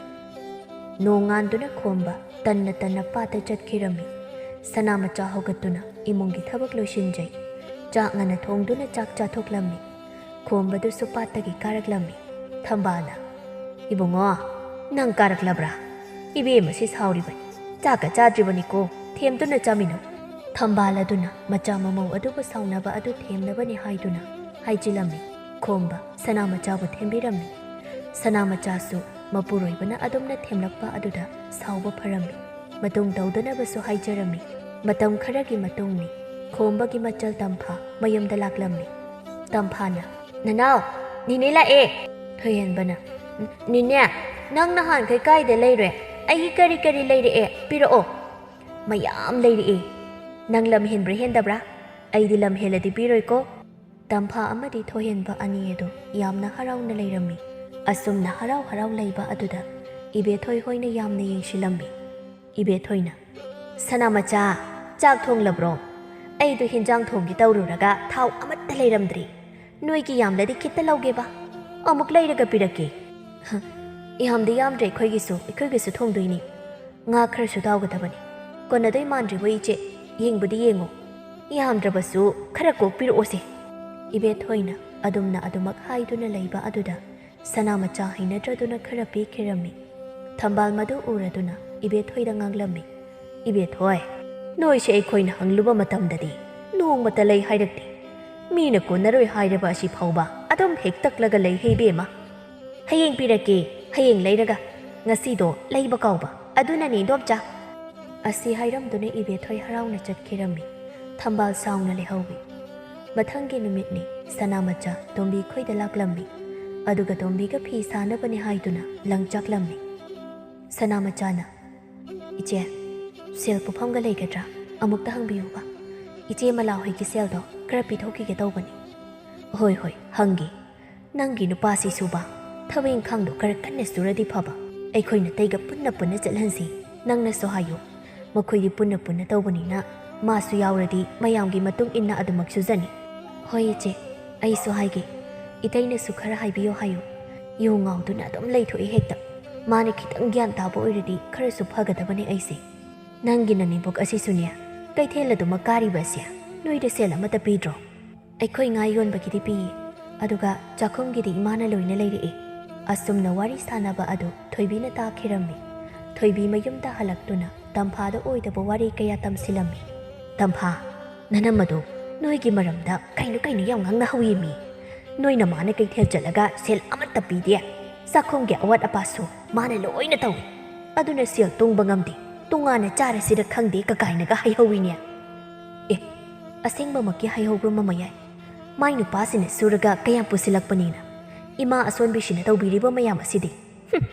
ꯅꯣꯡꯉꯥꯟꯗꯨꯅ ꯈꯣꯝꯕ ꯇꯟꯅ ꯇꯟꯅ ꯄꯥꯠꯇ ꯆꯠꯈꯤꯔꯝꯃꯤ ꯁꯅꯥꯃꯆꯥ ꯍꯧꯒꯠꯇꯨꯅ ꯏꯃꯨꯡꯒꯤ ꯊꯕꯛ ꯂꯣꯏꯁꯤꯟꯖꯩ ꯆꯥꯛ ꯉꯟꯅ ꯊꯣꯡꯗꯨꯅ ꯆꯥꯛ ꯆꯥꯊꯣꯛꯂꯝꯃꯤ ꯈꯣꯝꯕꯗꯨꯁꯨ ꯄꯥꯠꯇꯒꯤ ꯀꯥꯔꯛꯂꯝꯃꯤ ꯊꯝꯕꯥꯜꯅ ꯏꯕꯨꯡꯉꯣ ꯅꯪ ꯀꯥꯔꯛꯂꯕ꯭ꯔꯥ ꯏꯕꯦꯝꯃꯁꯤ ꯁꯥꯎꯔꯤꯕꯅꯤ ꯆꯥꯛꯀ ꯆꯥꯗ꯭ꯔꯤꯕꯅꯤꯀꯣ ꯊꯦꯝꯗꯨꯅ ꯆꯥꯃꯤꯟꯅꯧ ꯊꯝꯕꯥꯜ ꯑꯗꯨꯅ ꯃꯆꯥ ꯃꯃꯧ ꯑꯗꯨꯕꯨ ꯁꯥꯎꯅꯕ ꯑꯗꯨ ꯊꯦꯝꯅꯕꯅꯤ ꯍꯥꯏꯗꯨꯅ ꯍꯥꯏꯖꯤꯜꯂꯝꯃꯤ ꯈꯣꯝꯕ ꯁꯅꯥꯃꯆꯥꯕꯨ ꯊꯦꯝꯕꯤꯔꯝꯃꯤ ꯁꯅꯥꯃꯆꯥꯁꯨ ꯃꯄꯨꯔꯣꯏꯕꯅ ꯑꯗꯨꯝꯅ ꯊꯦꯝꯂꯛꯄ ꯑꯗꯨꯗ ꯁꯥꯎꯕ ꯐꯔꯝꯃꯤ ꯃꯇꯨꯡ ꯇꯧꯗꯅꯕꯁꯨ ꯍꯥꯏꯖꯔꯝꯃꯤ ꯃꯇꯝ ꯈꯔꯒꯤ ꯃꯇꯨꯡꯅꯤ ꯈꯣꯝꯕꯒꯤ ꯃꯆꯜ ꯇꯝꯐꯥ ꯃꯌꯨꯝꯗ ꯂꯥꯛꯂꯝꯃꯤ ꯇꯝꯐꯥꯅ ꯅꯅꯥꯎ ꯅꯤꯅꯦ ꯂꯥꯛꯑꯦ ꯊꯣꯏꯍꯦꯟꯕꯅ ꯅꯤꯅꯦ ꯅꯪ ꯅꯍꯥꯟꯈꯩ ꯀꯥꯏꯗ ꯂꯩꯔꯦ ꯑꯩꯒꯤ ꯀꯔꯤ ꯀꯔꯤ ꯂꯩꯔꯛꯑꯦ ꯄꯤꯔꯛꯑꯣ ꯃꯌꯥꯝ ꯂꯩꯔꯛꯑꯦ ꯅꯪ ꯂꯝ ꯍꯦꯟꯕ꯭ꯔꯥ ꯍꯦꯟꯗꯕ꯭ꯔꯥ ꯑꯩꯗꯤ ꯂꯝ ꯍꯦꯜꯂꯗꯤ ꯄꯤꯔꯣꯏꯀꯣ ꯇꯝꯐꯥ ꯑꯃꯗꯤ ꯊꯣꯏꯍꯦꯟꯕ ꯑꯅꯤ ꯑꯗꯨ ꯌꯥꯝꯅ ꯍꯔꯥꯎꯅ ꯂꯩꯔꯝꯃꯤ ꯑꯁꯨꯝꯅ ꯍꯔꯥꯎ ꯍꯔꯥꯎ ꯂꯩꯕ ꯑꯗꯨꯗ ꯏꯕꯦꯊꯣꯏ ꯍꯣꯏꯅ ꯌꯥꯝꯅ ꯌꯦꯡꯁꯤꯜꯂꯝꯃꯤ ꯏꯕꯦꯊꯣꯏꯅ ꯁꯅꯥꯃꯆꯥ ꯆꯥꯛ ꯊꯣꯡꯂꯕ꯭ꯔꯣ ꯑꯩꯗꯣ ꯍꯤꯟꯖꯥꯡ ꯊꯣꯡꯒꯦ ꯇꯧꯔꯨꯔꯒ ꯊꯥꯎ ꯑꯃꯠꯇ ꯂꯩꯔꯝꯗ꯭ꯔꯤ ꯅꯣꯏꯒꯤ ꯌꯥꯝꯂꯗꯤ ꯈꯤꯇ ꯂꯧꯒꯦꯕ ꯑꯃꯨꯛ ꯂꯩꯔꯒ ꯄꯤꯔꯛꯀꯦ ꯌꯥꯝꯗꯤ ꯌꯥꯝꯗ꯭ꯔꯦ ꯑꯩꯈꯣꯏꯒꯤꯁꯨ ꯊꯣꯡꯗꯣꯏꯅꯤ ꯉꯥ ꯈꯔꯁꯨ ꯇꯥꯎꯒꯗꯕꯅꯤ ꯀꯣꯟꯅꯗꯣꯏ ꯃꯥꯟꯗ꯭ꯔꯤꯕꯣ ꯏꯆꯦ ꯌꯦꯡꯕꯨꯗꯤ ꯌꯦꯡꯉꯣ ꯌꯥꯝꯗ꯭ꯔꯕꯁꯨ ꯈꯔ ꯀꯣꯛ ꯄꯤꯔꯛꯑꯣꯁꯦ ꯏꯕꯦꯊꯣꯏꯅ ꯑꯗꯨꯝꯅ ꯑꯗꯨꯃꯛ ꯍꯥꯏꯗꯨꯅ ꯂꯩꯕ ꯑꯗꯨꯗ ꯁꯅꯥꯃꯆꯥ ꯍꯩꯅꯗ꯭ꯔꯗꯨꯅ ꯈꯔ ꯄꯤꯈꯤꯔꯝꯃꯤ ꯊꯝꯕꯥꯜ ꯃꯗꯨ ꯎꯔꯗꯨꯅ ꯏꯕꯦꯊꯣꯏꯗ ꯉꯥꯡꯂꯝꯃꯤ ꯏꯕꯦꯊꯣꯏ ꯅꯣꯏꯁꯦ ꯑꯩꯈꯣꯏꯅ ꯍꯪꯂꯨꯕ ꯃꯇꯝꯗꯗꯤ ꯅꯣꯡꯃꯇ ꯂꯩ ꯍꯥꯏꯔꯛꯇꯦ ꯃꯤꯅ ꯀꯣꯟꯅꯔꯣꯏ ꯍꯥꯏꯔꯕ ꯑꯁꯤ ꯐꯥꯎꯕ ꯑꯗꯨꯝ ꯍꯦꯛ ꯇꯛꯂꯒ ꯂꯩ ꯍꯩꯕꯦꯝꯃ ꯍꯌꯦꯡ ꯄꯤꯔꯛꯀꯦ ꯍꯌꯦꯡ ꯂꯩꯔꯒ ꯉꯁꯤꯗꯣ ꯂꯩꯕ ꯀꯥꯎꯕ ꯑꯗꯨꯅꯅꯦ ꯏꯗꯣꯝꯆꯥ ꯑꯁꯤ ꯍꯥꯏꯔꯝꯗꯨꯅ ꯏꯕꯦꯊꯣꯏ ꯍꯔꯥꯎꯅ ꯆꯠꯈꯤꯔꯝꯃꯤ ꯊꯝꯕꯥꯜ ꯁꯥꯎꯅ ꯂꯩꯍꯧꯋꯤ ꯃꯊꯪꯒꯤ ꯅꯨꯃꯤꯠꯅꯤ ꯁꯅꯥꯃꯆꯥ ꯇꯣꯝꯕꯤ ꯈꯣꯏꯗ ꯂꯥꯛꯂꯝꯃꯤ ꯑꯗꯨꯒ ꯇꯣꯝꯕꯤꯒ ꯐꯤ ꯁꯥꯅꯕꯅꯤ ꯍꯥꯏꯗꯨꯅ ꯂꯪꯆꯥꯛꯂꯝꯃꯤ ꯁꯅꯥꯃꯆꯥꯅ ꯏꯆꯦ ꯁꯦꯜ ꯄꯨꯐꯝꯒ ꯂꯩꯒꯗ꯭ꯔꯥ ꯑꯃꯨꯛꯇ ꯍꯪꯕꯤꯌꯨꯕ ꯏꯆꯦ ꯃꯂꯥ ꯍꯣꯏꯒꯤ ꯁꯦꯜꯗꯣ ꯈꯔ ꯄꯤꯊꯣꯛꯈꯤꯒꯦ ꯇꯧꯕꯅꯤ ꯍꯣꯏ ꯍꯪꯒꯦ ꯅꯪꯒꯤ ꯅꯨꯄꯥꯁꯤꯁꯨꯕ ꯊꯕꯛ ꯏꯪꯈꯥꯡꯗꯣ ꯈꯔ ꯀꯟꯅ ꯁꯨꯔꯗꯤ ꯐꯕ ꯑꯩꯈꯣꯏꯅ ꯇꯩꯒ ꯄꯨꯟꯅ ꯆꯠꯍꯟꯁꯤ ꯅꯪꯅꯁꯨ ꯍꯥꯏꯌꯨ ꯃꯈꯣꯏꯗꯤ ꯄꯨꯟꯅ ꯇꯧꯕꯅꯤꯅ ꯃꯥꯁꯨ ꯌꯥꯎꯔꯗꯤ ꯃꯌꯥꯝꯒꯤ ꯃꯇꯨꯡ ꯏꯟꯅ ꯑꯗꯨꯃꯛ ꯁꯨꯖꯅꯤ ꯍꯣꯏ ꯏꯆꯦ ꯑꯩꯁꯨ ꯍꯥꯏꯒꯦ ꯏꯇꯩꯅꯁꯨ ꯈꯔ ꯍꯥꯏꯕꯤꯌꯣ ꯍꯥꯏꯌꯨ ꯌꯨ ꯉꯥꯎꯗꯨꯅ ꯑꯗꯨꯝ ꯂꯩꯊꯣꯛꯏ ꯍꯦꯛꯇ ꯃꯥꯅ ꯈꯤꯇꯪ ꯒ꯭ꯌꯥꯟ ꯇꯥꯕ ꯑꯣꯏꯔꯗꯤ ꯈꯔꯁꯨ ꯐꯒꯗꯕꯅꯤ ꯑꯩꯁꯦ ꯅꯪꯒꯤ ꯅꯅꯦꯝꯕꯣꯛ ꯑꯁꯤꯁꯨꯅꯦ ꯀꯩꯊꯦꯜ ꯑꯗꯨꯃꯛ ꯀꯥꯔꯤꯕꯁꯦ ꯅꯣꯏꯗ ꯁꯦꯜ ꯑꯃꯠꯇ ꯄꯤꯗ꯭ꯔꯣ ꯑꯩꯈꯣꯏ ꯉꯥ ꯌꯣꯟꯕꯒꯤꯗꯤ ꯄꯤꯌꯦ ꯑꯗꯨꯒ ꯆꯥꯛꯈꯨꯝꯒꯤꯗꯤ ꯏꯃꯥꯅ ꯂꯣꯏꯅ ꯂꯩꯔꯛꯑꯦ ꯑꯁꯨꯝꯅ ꯋꯥꯔꯤ ꯁꯥꯟꯅꯕ ꯑꯗꯨ ꯊꯣꯏꯕꯤꯅ ꯇꯥꯈꯤꯔꯝꯃꯤ ꯊꯣꯏꯕꯤ ꯃꯌꯨꯝꯗ ꯍꯜꯂꯛꯇꯨꯅ ꯇꯝꯐꯥꯗ ꯑꯣꯏꯗꯕ ꯋꯥꯔꯤ ꯀꯌꯥ ꯇꯝꯁꯤꯜꯂꯝꯃꯤ ꯇꯝꯐꯥ ꯅꯅꯝꯃꯗꯣ ꯅꯣꯏꯒꯤ ꯃꯔꯝꯗ ꯀꯩꯅꯣ ꯌꯥꯝ ꯉꯥꯡꯅꯍꯧꯏꯃꯤ ꯅꯣꯏꯅ ꯃꯥꯅ ꯀꯩꯊꯦꯜ ꯆꯠꯂꯒ ꯁꯦꯜ ꯑꯃꯠꯇ ꯄꯤꯗꯦ ꯆꯥꯛꯈꯨꯝꯒꯤ ꯑꯋꯥꯠ ꯑꯄꯥꯁꯨ ꯃꯥꯅ ꯂꯣꯏꯅ ꯇꯧꯏ ꯑꯗꯨꯅ ꯁꯦꯜ ꯇꯨꯡꯕ ꯉꯝꯗꯦ ꯇꯣꯉꯥꯟꯅ ꯆꯥꯔꯁꯤꯔ ꯈꯪꯗꯦ ꯀꯀꯥꯏꯅꯒ ꯍꯥꯏꯍꯧꯏꯅꯦ ꯑꯦ ꯑꯁꯦꯡꯕꯃꯛꯀꯤ ꯍꯥꯏꯍꯧꯕ꯭ꯔꯣ ꯃꯃꯌꯥꯏ ꯃꯥꯏ ꯅꯨꯄꯥꯁꯤꯅ ꯁꯨꯔꯒ ꯀꯌꯥꯝ ꯄꯨꯁꯤꯜꯂꯛꯄꯅꯤꯅ ꯏꯃꯥ ꯑꯁꯣꯟꯕꯤꯁꯤꯅ ꯇꯧꯕꯤꯔꯤꯕ ꯃꯌꯥꯝ ꯑꯁꯤꯗꯤ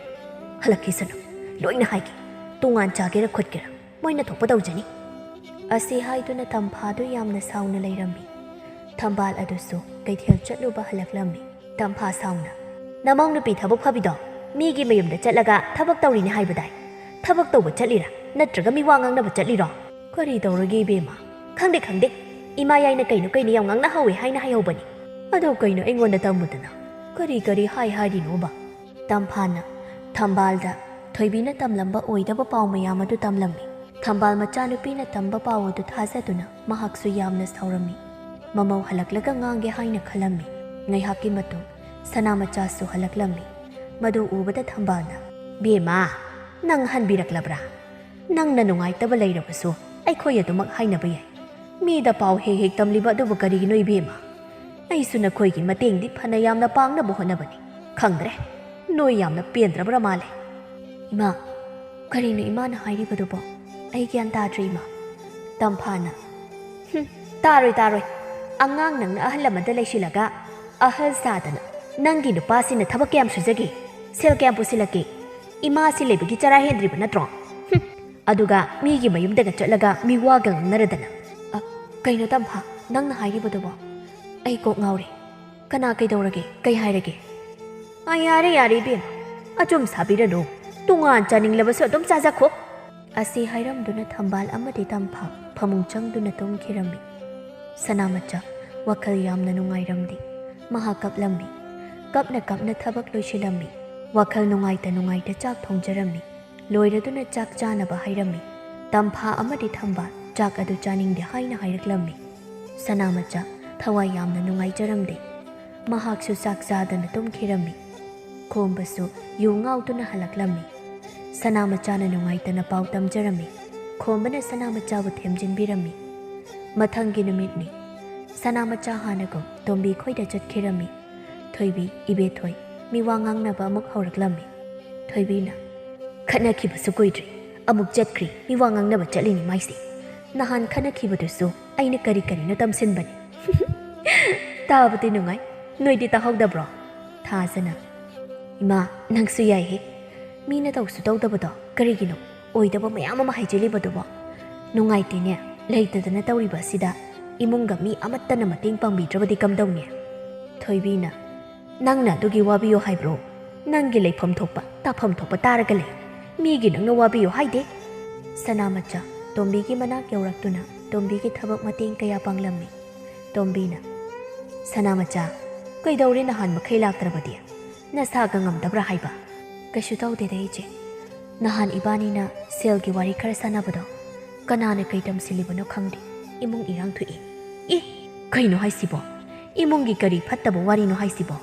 ꯍꯜꯂꯛꯈꯤꯁꯅꯨ ꯂꯣꯏꯅ ꯍꯥꯏꯒꯦ ꯇꯣꯉꯥꯟ ꯆꯥꯒꯦꯔ ꯈꯣꯠꯀꯦꯔ ꯃꯣꯏꯅ ꯊꯣꯛꯄ ꯇꯧꯖꯅꯤ ꯑꯁꯤ ꯍꯥꯏꯗꯨꯅ ꯇꯝꯐꯥꯗꯨ ꯌꯥꯝꯅ ꯁꯥꯎꯅ ꯂꯩꯔꯝꯃꯤ ꯊꯝꯕꯥꯜ ꯑꯗꯨꯁꯨ ꯀꯩꯊꯦꯜ ꯆꯠꯂꯨꯕ ꯍꯜꯂꯛꯂꯝꯃꯤ ꯇꯝꯐꯥ ꯁꯥꯎꯅ ꯅꯃꯧ ꯅꯨꯄꯤ ꯊꯕꯛ ꯐꯕꯤꯗꯣ ꯃꯤꯒꯤ ꯃꯌꯨꯝꯗ ꯆꯠꯂꯒ ꯊꯕꯛ ꯇꯧꯔꯤꯅꯤ ꯍꯥꯏꯕꯗꯥꯏ ꯊꯕꯛ ꯇꯧꯕ ꯆꯠꯂꯤꯔꯥ ꯅꯠꯇ꯭ꯔꯒ ꯃꯤ ꯋꯥ ꯉꯥꯡꯅꯕ ꯆꯠꯂꯤꯔꯣ ꯀꯔꯤ ꯇꯧꯔꯒꯦ ꯏꯕꯦꯝꯃ ꯈꯪꯗꯦ ꯏꯃꯥ ꯌꯥꯏꯅ ꯀꯩꯅꯣ ꯌꯥꯝ ꯉꯥꯡꯅꯍꯧꯋꯦ ꯍꯥꯏꯅ ꯍꯥꯏꯍꯧꯕꯅꯤ ꯑꯗꯣ ꯀꯩꯅꯣ ꯑꯩꯉꯣꯟꯗ ꯇꯝꯃꯨꯗꯅ ꯀꯔꯤ ꯍꯥꯏꯔꯤꯅꯣꯕ ꯇꯝꯐꯥꯅ ꯊꯝꯕꯥꯜꯗ ꯊꯣꯏꯕꯤꯅ ꯇꯝꯂꯝꯕ ꯑꯣꯏꯗꯕ ꯄꯥꯎ ꯃꯌꯥꯝ ꯑꯗꯨ ꯇꯝꯂꯝꯃꯤ ꯊꯝꯕꯥꯜ ꯃꯆꯥꯅꯨꯄꯤꯅ ꯇꯝꯕ ꯄꯥꯎ ꯑꯗꯨ ꯊꯥꯖꯗꯨꯅ ꯃꯍꯥꯛꯁꯨ ꯌꯥꯝꯅ ꯁꯥꯎꯔꯝꯃꯤ ꯃꯃꯧ ꯍꯜꯂꯛꯂꯒ ꯉꯥꯡꯒꯦ ꯍꯥꯏꯅ ꯈꯜꯂꯝꯃꯤ ꯉꯥꯏꯍꯥꯛꯀꯤ ꯃꯇꯨꯡ ꯁꯅꯥꯃꯆꯥꯁꯨ ꯍꯜꯂꯛꯂꯝꯃꯤ ꯃꯗꯨ ꯎꯕꯗ ꯊꯝꯕꯥꯜꯅ ꯕꯦꯝꯃ ꯅꯪ ꯍꯟꯕꯤꯔꯛꯂꯕ꯭ꯔꯥ ꯅꯪꯅ ꯅꯨꯡꯉꯥꯏꯇꯕ ꯂꯩꯔꯕꯁꯨ ꯑꯩꯈꯣꯏ ꯑꯗꯨꯃꯛ ꯍꯥꯏꯅꯕ ꯌꯥꯏ ꯃꯤꯗ ꯄꯥꯎ ꯍꯦꯛ ꯇꯝꯂꯤꯕ ꯑꯗꯨꯕꯨ ꯀꯔꯤꯒꯤꯅꯣ ꯏꯕꯦꯝꯃ ꯑꯩꯁꯨ ꯅꯈꯣꯏꯒꯤ ꯃꯇꯦꯡꯗꯤ ꯐꯅ ꯌꯥꯝꯅ ꯄꯥꯡꯅꯕ ꯍꯣꯠꯅꯕꯅꯤ ꯈꯪꯗ꯭ꯔꯦ ꯅꯣꯏ ꯌꯥꯝꯅ ꯄꯦꯟꯗ꯭ꯔꯕ꯭ꯔꯥ ꯃꯥꯜꯂꯦ ꯏꯃꯥ ꯀꯔꯤꯅꯣ ꯏꯃꯥꯅ ꯍꯥꯏꯔꯤꯕꯗꯨꯕꯣ ꯑꯩ ꯒ꯭ꯌꯥꯟ ꯇꯥꯗ꯭ꯔꯤ ꯏꯃꯥ ꯇꯝꯐꯥꯅ ꯇꯥꯔꯣꯏ ꯑꯉꯥꯡ ꯅꯪꯅ ꯑꯍꯜ ꯑꯃꯗ ꯂꯩꯁꯤꯜꯂꯒ ꯑꯍꯜ ꯁꯥꯗꯅ ꯅꯪꯒꯤ ꯅꯨꯄꯥꯁꯤꯅ ꯊꯕꯛ ꯀꯌꯥꯝ ꯁꯨꯖꯒꯦ ꯁꯦꯜ ꯀꯌꯥꯝ ꯄꯨꯁꯤꯜꯂꯛꯀꯦ ꯏꯃꯥꯁꯤ ꯂꯩꯕꯒꯤ ꯆꯔꯥ ꯍꯦꯟꯗ꯭ꯔꯤꯕ ꯅꯠꯇ꯭ꯔꯣ ꯑꯗꯨꯒ ꯃꯤꯒꯤ ꯃꯌꯨꯝꯗꯒ ꯆꯠꯂꯒ ꯃꯤ ꯋꯥꯒ ꯉꯥꯡꯅꯔꯗꯅ ꯀꯩꯅꯣ ꯇꯝꯐꯥ ꯅꯪꯅ ꯍꯥꯏꯔꯤꯕꯗꯨꯕꯣ ꯑꯩ ꯀꯣꯛ ꯉꯥꯎꯔꯦ ꯀꯅꯥ ꯀꯩꯗꯧꯔꯒꯦ ꯀꯩ ꯍꯥꯏꯔꯒꯦ ꯌꯥꯔꯦ ꯏꯕꯦꯝ ꯑꯆꯨꯝ ꯁꯥꯕꯤꯔꯅꯨ ꯇꯣꯉꯥꯟ ꯆꯥꯅꯤꯡꯂꯕꯁꯨ ꯑꯗꯨꯝ ꯆꯥꯖꯈꯣ ꯑꯁꯤ ꯍꯥꯏꯔꯝꯗꯨꯅ ꯊꯝꯕꯥꯜ ꯑꯃꯗꯤ ꯇꯝꯐꯥ ꯐꯃꯨꯡ ꯆꯪꯗꯨꯅ ꯇꯨꯝꯈꯤꯔꯝꯃꯤ ꯁꯅꯥꯃꯆꯥ ꯋꯥꯈꯜ ꯌꯥꯝꯅ ꯅꯨꯡꯉꯥꯏꯔꯝꯗꯦ ꯃꯍꯥꯛ ꯀꯞꯂꯝꯃꯤ ꯀꯞꯅ ꯊꯕꯛ ꯂꯣꯏꯁꯤꯜꯂꯝꯃꯤ ꯋꯥꯈꯜ ꯅꯨꯡꯉꯥꯏꯇ ꯆꯥꯛ ꯊꯣꯡꯖꯔꯝꯃꯤ ꯂꯣꯏꯔꯗꯨꯅ ꯆꯥꯛ ꯆꯥꯅꯕ ꯍꯥꯏꯔꯝꯃꯤ ꯇꯝꯐꯥ ꯑꯃꯗꯤ ꯊꯝꯕꯥꯜ ꯆꯥꯛ ꯑꯗꯨ ꯆꯥꯅꯤꯡꯗꯦ ꯍꯥꯏꯅ ꯍꯥꯏꯔꯛꯂꯝꯃꯤ ꯁꯅꯥꯃꯆꯥ ꯊꯋꯥꯏ ꯌꯥꯝꯅ ꯅꯨꯡꯉꯥꯏꯖꯔꯝꯗꯦ ꯃꯍꯥꯛꯁꯨ ꯆꯥꯛ ꯆꯥꯗꯅ ꯇꯨꯝꯈꯤꯔꯝꯃꯤ ꯈꯣꯝꯕꯁꯨ ꯌꯨ ꯉꯥꯎꯗꯨꯅ ꯍꯜꯂꯛꯂꯝꯃꯤ ꯁꯅꯥꯃꯆꯥꯅ ꯅꯨꯡꯉꯥꯏꯇꯅ ꯄꯥꯎ ꯇꯝꯖꯔꯝꯃꯤ ꯈꯣꯝꯕꯅ ꯁꯅꯥꯃꯆꯥꯕꯨ ꯊꯦꯝꯖꯤꯟꯕꯤꯔꯝꯃꯤ ꯃꯊꯪꯒꯤ ꯅꯨꯃꯤꯠꯅꯤ ꯁꯅꯥꯃꯆꯥ ꯍꯥꯟꯅꯒꯨꯝ ꯇꯣꯝꯕꯤ ꯈꯣꯏꯗ ꯆꯠꯈꯤꯔꯝꯃꯤ ꯊꯣꯏꯕꯤ ꯏꯕꯦꯊꯣꯏ ꯃꯤꯋꯥ ꯉꯥꯡꯅꯕ ꯑꯃꯨꯛ ꯍꯧꯔꯛꯂꯝꯃꯤ ꯊꯣꯏꯕꯤꯅ ꯈꯠꯅꯈꯤꯕꯁꯨ ꯀꯨꯏꯗ꯭ꯔꯤ ꯑꯃꯨꯛ ꯆꯠꯈ꯭ꯔꯤ ꯃꯤꯋꯥ ꯉꯥꯡꯅꯕ ꯆꯠꯂꯤꯅꯤ ꯃꯥꯏꯁꯦ ꯅꯍꯥꯟ ꯈꯠꯅꯈꯤꯕꯗꯨꯁꯨ ꯑꯩꯅ ꯀꯔꯤꯅꯣ ꯇꯝꯁꯤꯟꯕꯅꯤ ꯇꯥꯕꯗꯤ ꯅꯨꯡꯉꯥꯏ ꯅꯣꯏꯗꯤ ꯇꯥꯍꯧꯗꯕ꯭ꯔꯣ ꯊꯥꯖꯅ ꯏꯃꯥ ꯅꯪꯁꯨ ꯌꯥꯏꯍꯦ ꯃꯤꯅ ꯇꯧꯁꯨ ꯇꯧꯗꯕꯗꯣ ꯀꯔꯤꯒꯤꯅꯣ ꯑꯣꯏꯗꯕ ꯃꯌꯥꯝ ꯑꯃ ꯍꯥꯏꯖꯤꯜꯂꯤꯕꯗꯨꯕꯣ ꯅꯨꯡꯉꯥꯏꯇꯦꯅꯦ ꯂꯩꯇꯗꯅ ꯇꯧꯔꯤꯕ ꯑꯁꯤꯗ ꯏꯃꯨꯡꯒ ꯃꯤ ꯑꯃꯠꯇꯅ ꯃꯇꯦꯡ ꯄꯥꯡꯕꯤꯗ꯭ꯔꯕꯗꯤ ꯀꯝꯗꯧꯅꯤ ꯊꯣꯏꯕꯤꯅ ꯅꯪꯅ ꯑꯗꯨꯒꯤ ꯋꯥꯕꯤꯌꯣ ꯍꯥꯏꯕ꯭ꯔꯣ ꯅꯪꯒꯤ ꯂꯩꯐꯝ ꯊꯣꯛꯄ ꯇꯥꯐꯝ ꯊꯣꯛꯄ ꯇꯥꯔꯒ ꯂꯩ ꯃꯤꯒꯤ ꯅꯪꯅ ꯋꯥꯕꯤꯌꯣ ꯍꯥꯏꯗꯦ ꯁꯅꯥꯃꯆꯥ ꯇꯣꯝꯕꯤꯒꯤ ꯃꯅꯥꯛ ꯌꯧꯔꯛꯇꯨꯅ ꯇꯣꯝꯕꯤꯒꯤ ꯊꯕꯛ ꯃꯇꯦꯡ ꯀꯌꯥ ꯄꯥꯡꯂꯝꯃꯤ ꯇꯣꯝꯕꯤꯅ ꯁꯅꯥꯃꯆꯥ ꯀꯩꯗꯧꯔꯦ ꯅꯍꯥꯟ ꯃꯈꯩ ꯂꯥꯛꯇ꯭ꯔꯕꯗꯤ ꯅꯁꯥꯒ ꯉꯝꯗꯕ꯭ꯔꯥ ꯍꯥꯏꯕ ꯀꯩꯁꯨ ꯇꯧꯗꯦꯗ ꯏꯆꯦ ꯅꯍꯥꯟ ꯏꯕꯥꯅꯤꯅ ꯁꯦꯜꯒꯤ ꯋꯥꯔꯤ ꯈꯔ ꯁꯥꯟꯅꯕꯗꯣ ꯀꯅꯥꯅ ꯀꯩ ꯇꯝꯁꯤꯜꯂꯤꯕꯅꯣ ꯈꯪꯗꯦ ꯏꯃꯨꯡ ꯏꯔꯥꯡ ꯊꯣꯛꯏ ꯀꯩꯅꯣ ꯍꯥꯏꯁꯤꯕꯣ ꯏꯃꯨꯡꯒꯤ ꯀꯔꯤ ꯐꯠꯇꯕ ꯋꯥꯔꯤꯅꯣ ꯍꯥꯏꯁꯤꯕꯣ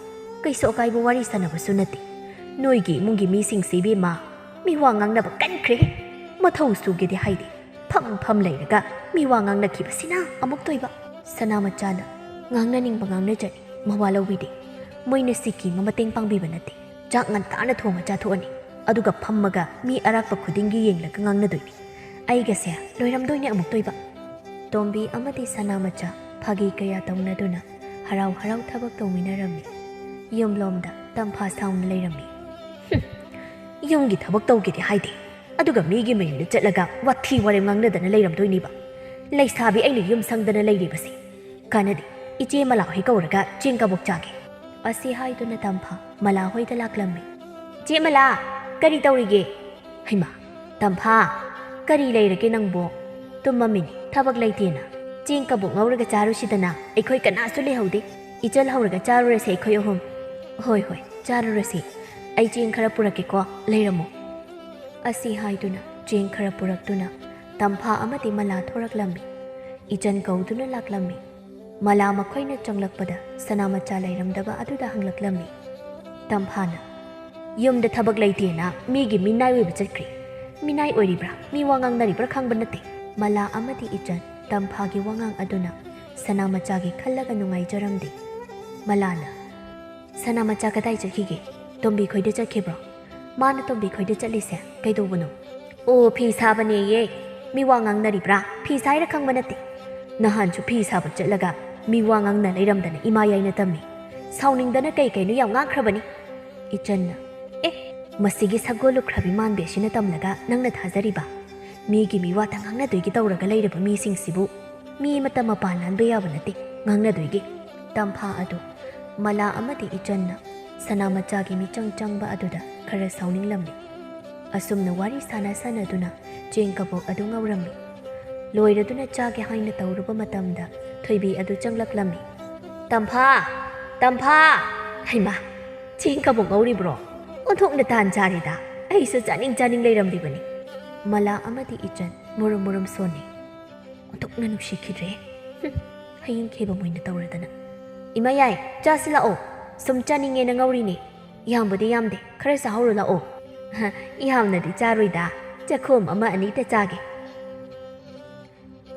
ꯀꯩꯁꯨ ꯑꯀꯥꯏꯕ ꯋꯥꯔꯤ ꯁꯥꯟꯅꯕꯁꯨ ꯅꯠꯇꯦ ꯅꯣꯏꯒꯤ ꯏꯃꯨꯡꯒꯤ ꯃꯤꯁꯤꯡꯁꯤ ꯏꯕꯦꯝꯃ ꯃꯤꯋꯥ ꯉꯥꯡꯅꯕ ꯀꯟꯈ꯭ꯔꯦ ꯃꯊꯧ ꯁꯨꯒꯦꯗꯤ ꯍꯥꯏꯗꯦ ꯐꯝ ꯂꯩꯔꯒ ꯃꯤꯋꯥ ꯉꯥꯡꯅꯈꯤꯕꯁꯤꯅ ꯑꯃꯨꯛ ꯇꯣꯏꯕ ꯁꯅꯥꯃꯆꯥꯅ ꯉꯥꯡꯅꯅꯤꯡꯕ ꯉꯥꯡꯅꯖꯅꯤ ꯃꯋꯥ ꯂꯧꯕꯤꯗꯦ ꯃꯣꯏꯅ ꯁꯤꯀꯤꯃ ꯃꯇꯦꯡ ꯄꯥꯡꯕꯤꯕ ꯅꯠꯇꯦ ꯆꯥꯛ ꯉꯟꯇꯥꯅ ꯊꯣꯡꯉ ꯆꯥꯊꯣꯛꯑꯅꯤ ꯑꯗꯨꯒ ꯐꯝꯃꯒ ꯃꯤ ꯑꯔꯥꯛꯄ ꯈꯨꯗꯤꯡꯒꯤ ꯌꯦꯡꯂꯒ ꯉꯥꯡꯅꯗꯣꯏꯅꯤ ꯑꯩꯒꯁꯦ ꯂꯣꯏꯔꯝꯗꯣꯏꯅꯦ ꯑꯃꯨꯛ ꯇꯣꯏꯕ ꯇꯣꯝꯕꯤ ꯑꯃꯗꯤ ꯁꯅꯥꯃꯆꯥ ꯐꯥꯒꯤ ꯀꯌꯥ ꯇꯧꯅꯗꯨꯅ ꯍꯔꯥꯎ ꯊꯕꯛ ꯇꯧꯃꯤꯟꯅꯔꯝꯃꯤ ꯌꯨꯝꯂꯣꯝꯗ ꯇꯝꯐꯥ ꯁꯥꯎꯅ ꯂꯩꯔꯝꯃꯤ ꯌꯨꯝꯒꯤ ꯊꯕꯛ ꯇꯧꯒꯦꯗꯤ ꯍꯥꯏꯗꯦ ꯑꯗꯨꯒ ꯃꯤꯒꯤ ꯃꯌꯨꯝꯗ ꯆꯠꯂꯒ ꯋꯥꯊꯤ ꯋꯥꯔꯦꯝ ꯉꯥꯡꯅꯗꯅ ꯂꯩꯔꯝꯗꯣꯏꯅꯤꯕ ꯂꯩꯁꯥꯕꯤ ꯑꯩꯅ ꯌꯨꯝ ꯁꯪꯗꯅ ꯂꯩꯔꯤꯕꯁꯤ ꯀꯥꯟꯅꯗꯦ ꯏꯆꯦ ꯃꯂꯥꯍꯣꯏ ꯀꯧꯔꯒ ꯆꯦꯡ ꯀꯕꯣꯛ ꯆꯥꯒꯦ ꯑꯁꯤ ꯍꯥꯏꯗꯨꯅ ꯇꯝꯐꯥ ꯃꯂꯥ ꯍꯣꯏꯗ ꯂꯥꯛꯂꯝꯃꯤ꯫ ꯆꯦ ꯃꯂꯥ, ꯀꯔꯤ ꯇꯧꯔꯤꯒꯦ? ꯍꯩꯃꯥ, ꯇꯝꯐꯥ, ꯀꯔꯤ ꯂꯩꯔꯒꯦ ꯅꯪꯕꯣ? ꯇꯨꯝꯃꯝꯃꯤꯅꯤ, ꯊꯕꯛ ꯂꯩꯇꯦꯅ꯫ ꯆꯦꯡ ꯀꯕꯣꯛ ꯉꯧꯔꯒ ꯆꯥꯔꯨꯁꯤꯗꯅ, ꯑꯩꯈꯣꯏ ꯀꯅꯥꯁꯨ ꯂꯩꯍꯧꯗꯦ꯫ ꯏꯆꯜ ꯍꯧꯔꯒ ꯆꯥꯔꯨꯔꯁꯦ ꯑꯩꯈꯣꯏ ꯑꯍꯨꯝ꯫ ꯍꯣꯏ ꯍꯣꯏ, ꯆꯥꯔꯨꯔꯁꯤ꯫ ꯑꯩ ꯆꯦꯡ ꯈꯔ ꯄꯨꯔꯛꯀꯦꯀꯣ, ꯂꯩꯔꯝꯃꯣ꯫ ꯑꯁꯤ ꯍꯥꯏꯗꯨꯅ ꯆꯦꯡ ꯈꯔ ꯄꯨꯔꯛꯇꯨꯅ ꯇꯝꯐꯥ ꯑꯃꯗꯤ ꯃꯂꯥ ꯊꯣꯔꯛꯂꯝꯃꯤ꯫ ꯏꯆꯟ ꯀꯧꯗꯨꯅ ꯂꯥꯛꯂꯝꯃꯤ꯫ ꯃꯂꯥ ꯃꯈꯣꯏꯅ ꯆꯪꯂꯛꯄꯗ ꯁꯅꯥꯃꯆꯥ ꯂꯩꯔꯝꯗꯕ ꯑꯗꯨꯗ ꯍꯪꯂꯛꯂꯝꯃꯤ꯫ ꯇꯝꯐꯥꯅ, ꯌꯨꯝꯗ ꯊꯕꯛ ꯂꯩꯇꯦꯅ ꯃꯤꯒꯤ ꯃꯤꯅꯥꯏ ꯑꯣꯏꯕ ꯆꯠꯈ꯭ꯔꯦ꯫ ꯃꯤꯅꯥꯏ ꯑꯣꯏꯔꯤꯕ꯭ꯔꯥ, ꯃꯤ ꯋꯥ ꯉꯥꯡꯅꯔꯤꯕ꯭ꯔꯥ ꯈꯪꯕ ꯅꯠꯇꯦ꯫ ꯃꯂꯥ ꯑꯃꯗꯤ ꯏꯆꯟ ꯇꯝꯐꯥꯒꯤ ꯋꯥꯉꯥꯡ ꯑꯗꯨꯅ ꯁꯅꯥꯃꯆꯥꯒꯤ ꯈꯜꯂꯒ ꯅꯨꯡꯉꯥꯏꯖꯔꯝꯗꯦ꯫ ꯃꯂꯥꯅ, ꯁꯅꯥꯃꯆꯥ ꯀꯗꯥꯏ ꯆꯠꯈꯤꯒꯦ? ꯇꯣꯝꯕꯤ ꯈꯣꯏꯗ ꯆꯠꯈꯤꯕ꯭ꯔꯣ? ꯃꯥꯅ ꯇꯣꯝꯕꯤ ꯈꯣꯏꯗ ꯆꯠꯂꯤꯁꯦ ꯀꯩꯗꯧꯕꯅꯣ? ꯑꯣ, ꯐꯤ ꯁꯥꯕꯅꯦꯌꯦ꯫ ꯃꯤ ꯋꯥ ꯉꯥꯡꯅꯔꯤꯕ꯭ꯔꯥ? ꯐꯤ ꯁꯥꯏꯔ ꯈꯪꯕ ꯅꯠꯇꯦ꯫ ꯅꯍꯥꯟꯁꯨ ꯐꯤ ꯁꯥꯕ ꯆꯠꯂꯒ ꯃꯤ ꯋꯥ ꯉꯥꯡꯅ ꯂꯩꯔꯝꯗꯅ ꯏꯃꯥ ꯌꯥꯏꯅ ꯇꯝꯃꯤ꯫ ꯁꯥꯎꯅꯤꯡꯗꯅ ꯀꯩꯅꯣ ꯌꯥꯝ ꯉꯥꯡꯈ꯭ꯔꯕꯅꯤ꯫ ꯏꯆꯟꯅ, ꯃꯁꯤꯒꯤ ꯁꯒꯣꯜ ꯂꯨꯈ꯭ꯔꯥꯕꯤ ꯃꯥꯟꯕꯤ ꯑꯁꯤꯅ ꯇꯝꯂꯒ ꯅꯪꯅ ꯊꯥꯖꯔꯤꯕ? ꯃꯤꯒꯤ ꯃꯤꯋꯥꯇ ꯉꯥꯡꯅꯗꯣꯏꯒꯤ ꯇꯧꯔꯒ ꯂꯩꯔꯕ ꯃꯤꯁꯤꯡꯁꯤꯕꯨ ꯃꯤ ꯑꯃꯠꯇ ꯃꯄꯥꯟ ꯂꯥꯟꯕ ꯌꯥꯕ ꯅꯠꯇꯦ, ꯉꯥꯡꯅꯗꯣꯏꯒꯤ꯫ ꯇꯝꯐꯥ ꯑꯗꯨ ꯃꯂꯥ ꯑꯃꯗꯤ ꯏꯆꯟꯅ ꯁꯅꯥꯃꯆꯥꯒꯤ ꯃꯤꯆꯪ ꯆꯪꯕ ꯑꯗꯨꯗ ꯈꯔ ꯁꯥꯎꯅꯤꯡꯂꯝꯃꯤ꯫ ꯑꯁꯨꯝꯅ ꯋꯥꯔꯤ ꯁꯥꯟꯅꯗꯨꯅ ꯆꯦꯡ ꯀꯕꯣꯛ ꯑꯗꯨ ꯉꯧꯔꯝꯃꯤ꯫ ꯂꯣꯏꯔꯗꯨꯅ ꯆꯥꯒꯦ ꯍꯥꯏꯅ ꯇꯧꯔꯨꯕ ꯃꯇꯝꯗ ꯊꯣꯏꯕꯤ ꯑꯗꯨ ꯆꯪꯂꯛꯂꯝꯃꯤ꯫ ꯇꯝꯐꯥ, ꯇꯝꯐꯥ! ꯍꯩꯃꯥ, ꯆꯦꯡ ꯀꯕꯣꯛ ꯉꯧꯔꯤꯕ꯭ꯔꯣ? ꯑꯣꯟꯊꯣꯛꯅ ꯇꯥꯟ ꯆꯥꯔꯦꯗ, ꯑꯩꯁꯨ ꯆꯥꯅꯤꯡ ꯂꯩꯔꯝꯂꯤꯕꯅꯤ꯫ ꯃꯂꯥ ꯑꯃꯗꯤ ꯏꯆꯟ ꯃꯨꯔꯨꯝ ꯁꯣꯟꯅꯩ꯫ ꯑꯣꯟꯊꯣꯛꯅ ꯅꯨꯡꯁꯤꯈꯤꯗ꯭ꯔꯦ꯫ ꯍꯌꯤꯡ ꯈꯦꯕꯝ ꯑꯣꯏꯅ ꯇꯧꯔꯗꯅ꯫ ꯏꯃꯥ ꯌꯥꯏ, ꯆꯥꯁꯤ ꯂꯥꯛꯑꯣ꯫ ꯁꯨꯝ ꯆꯥꯅꯤꯡꯉꯦꯅ ꯉꯧꯔꯤꯅꯦ꯫ ꯌꯥꯝꯕꯨꯗꯤ ꯌꯥꯝꯗꯦ, ꯈꯔ ꯆꯥꯍꯧꯔꯣ ꯂꯥꯛꯑꯣ꯫ ꯌꯥꯝꯅꯗꯤ ꯆꯥꯔꯣꯏꯗ, ꯆꯈꯣꯝ ꯑꯃ ꯑꯅꯤꯇ ꯆꯥꯒꯦ꯫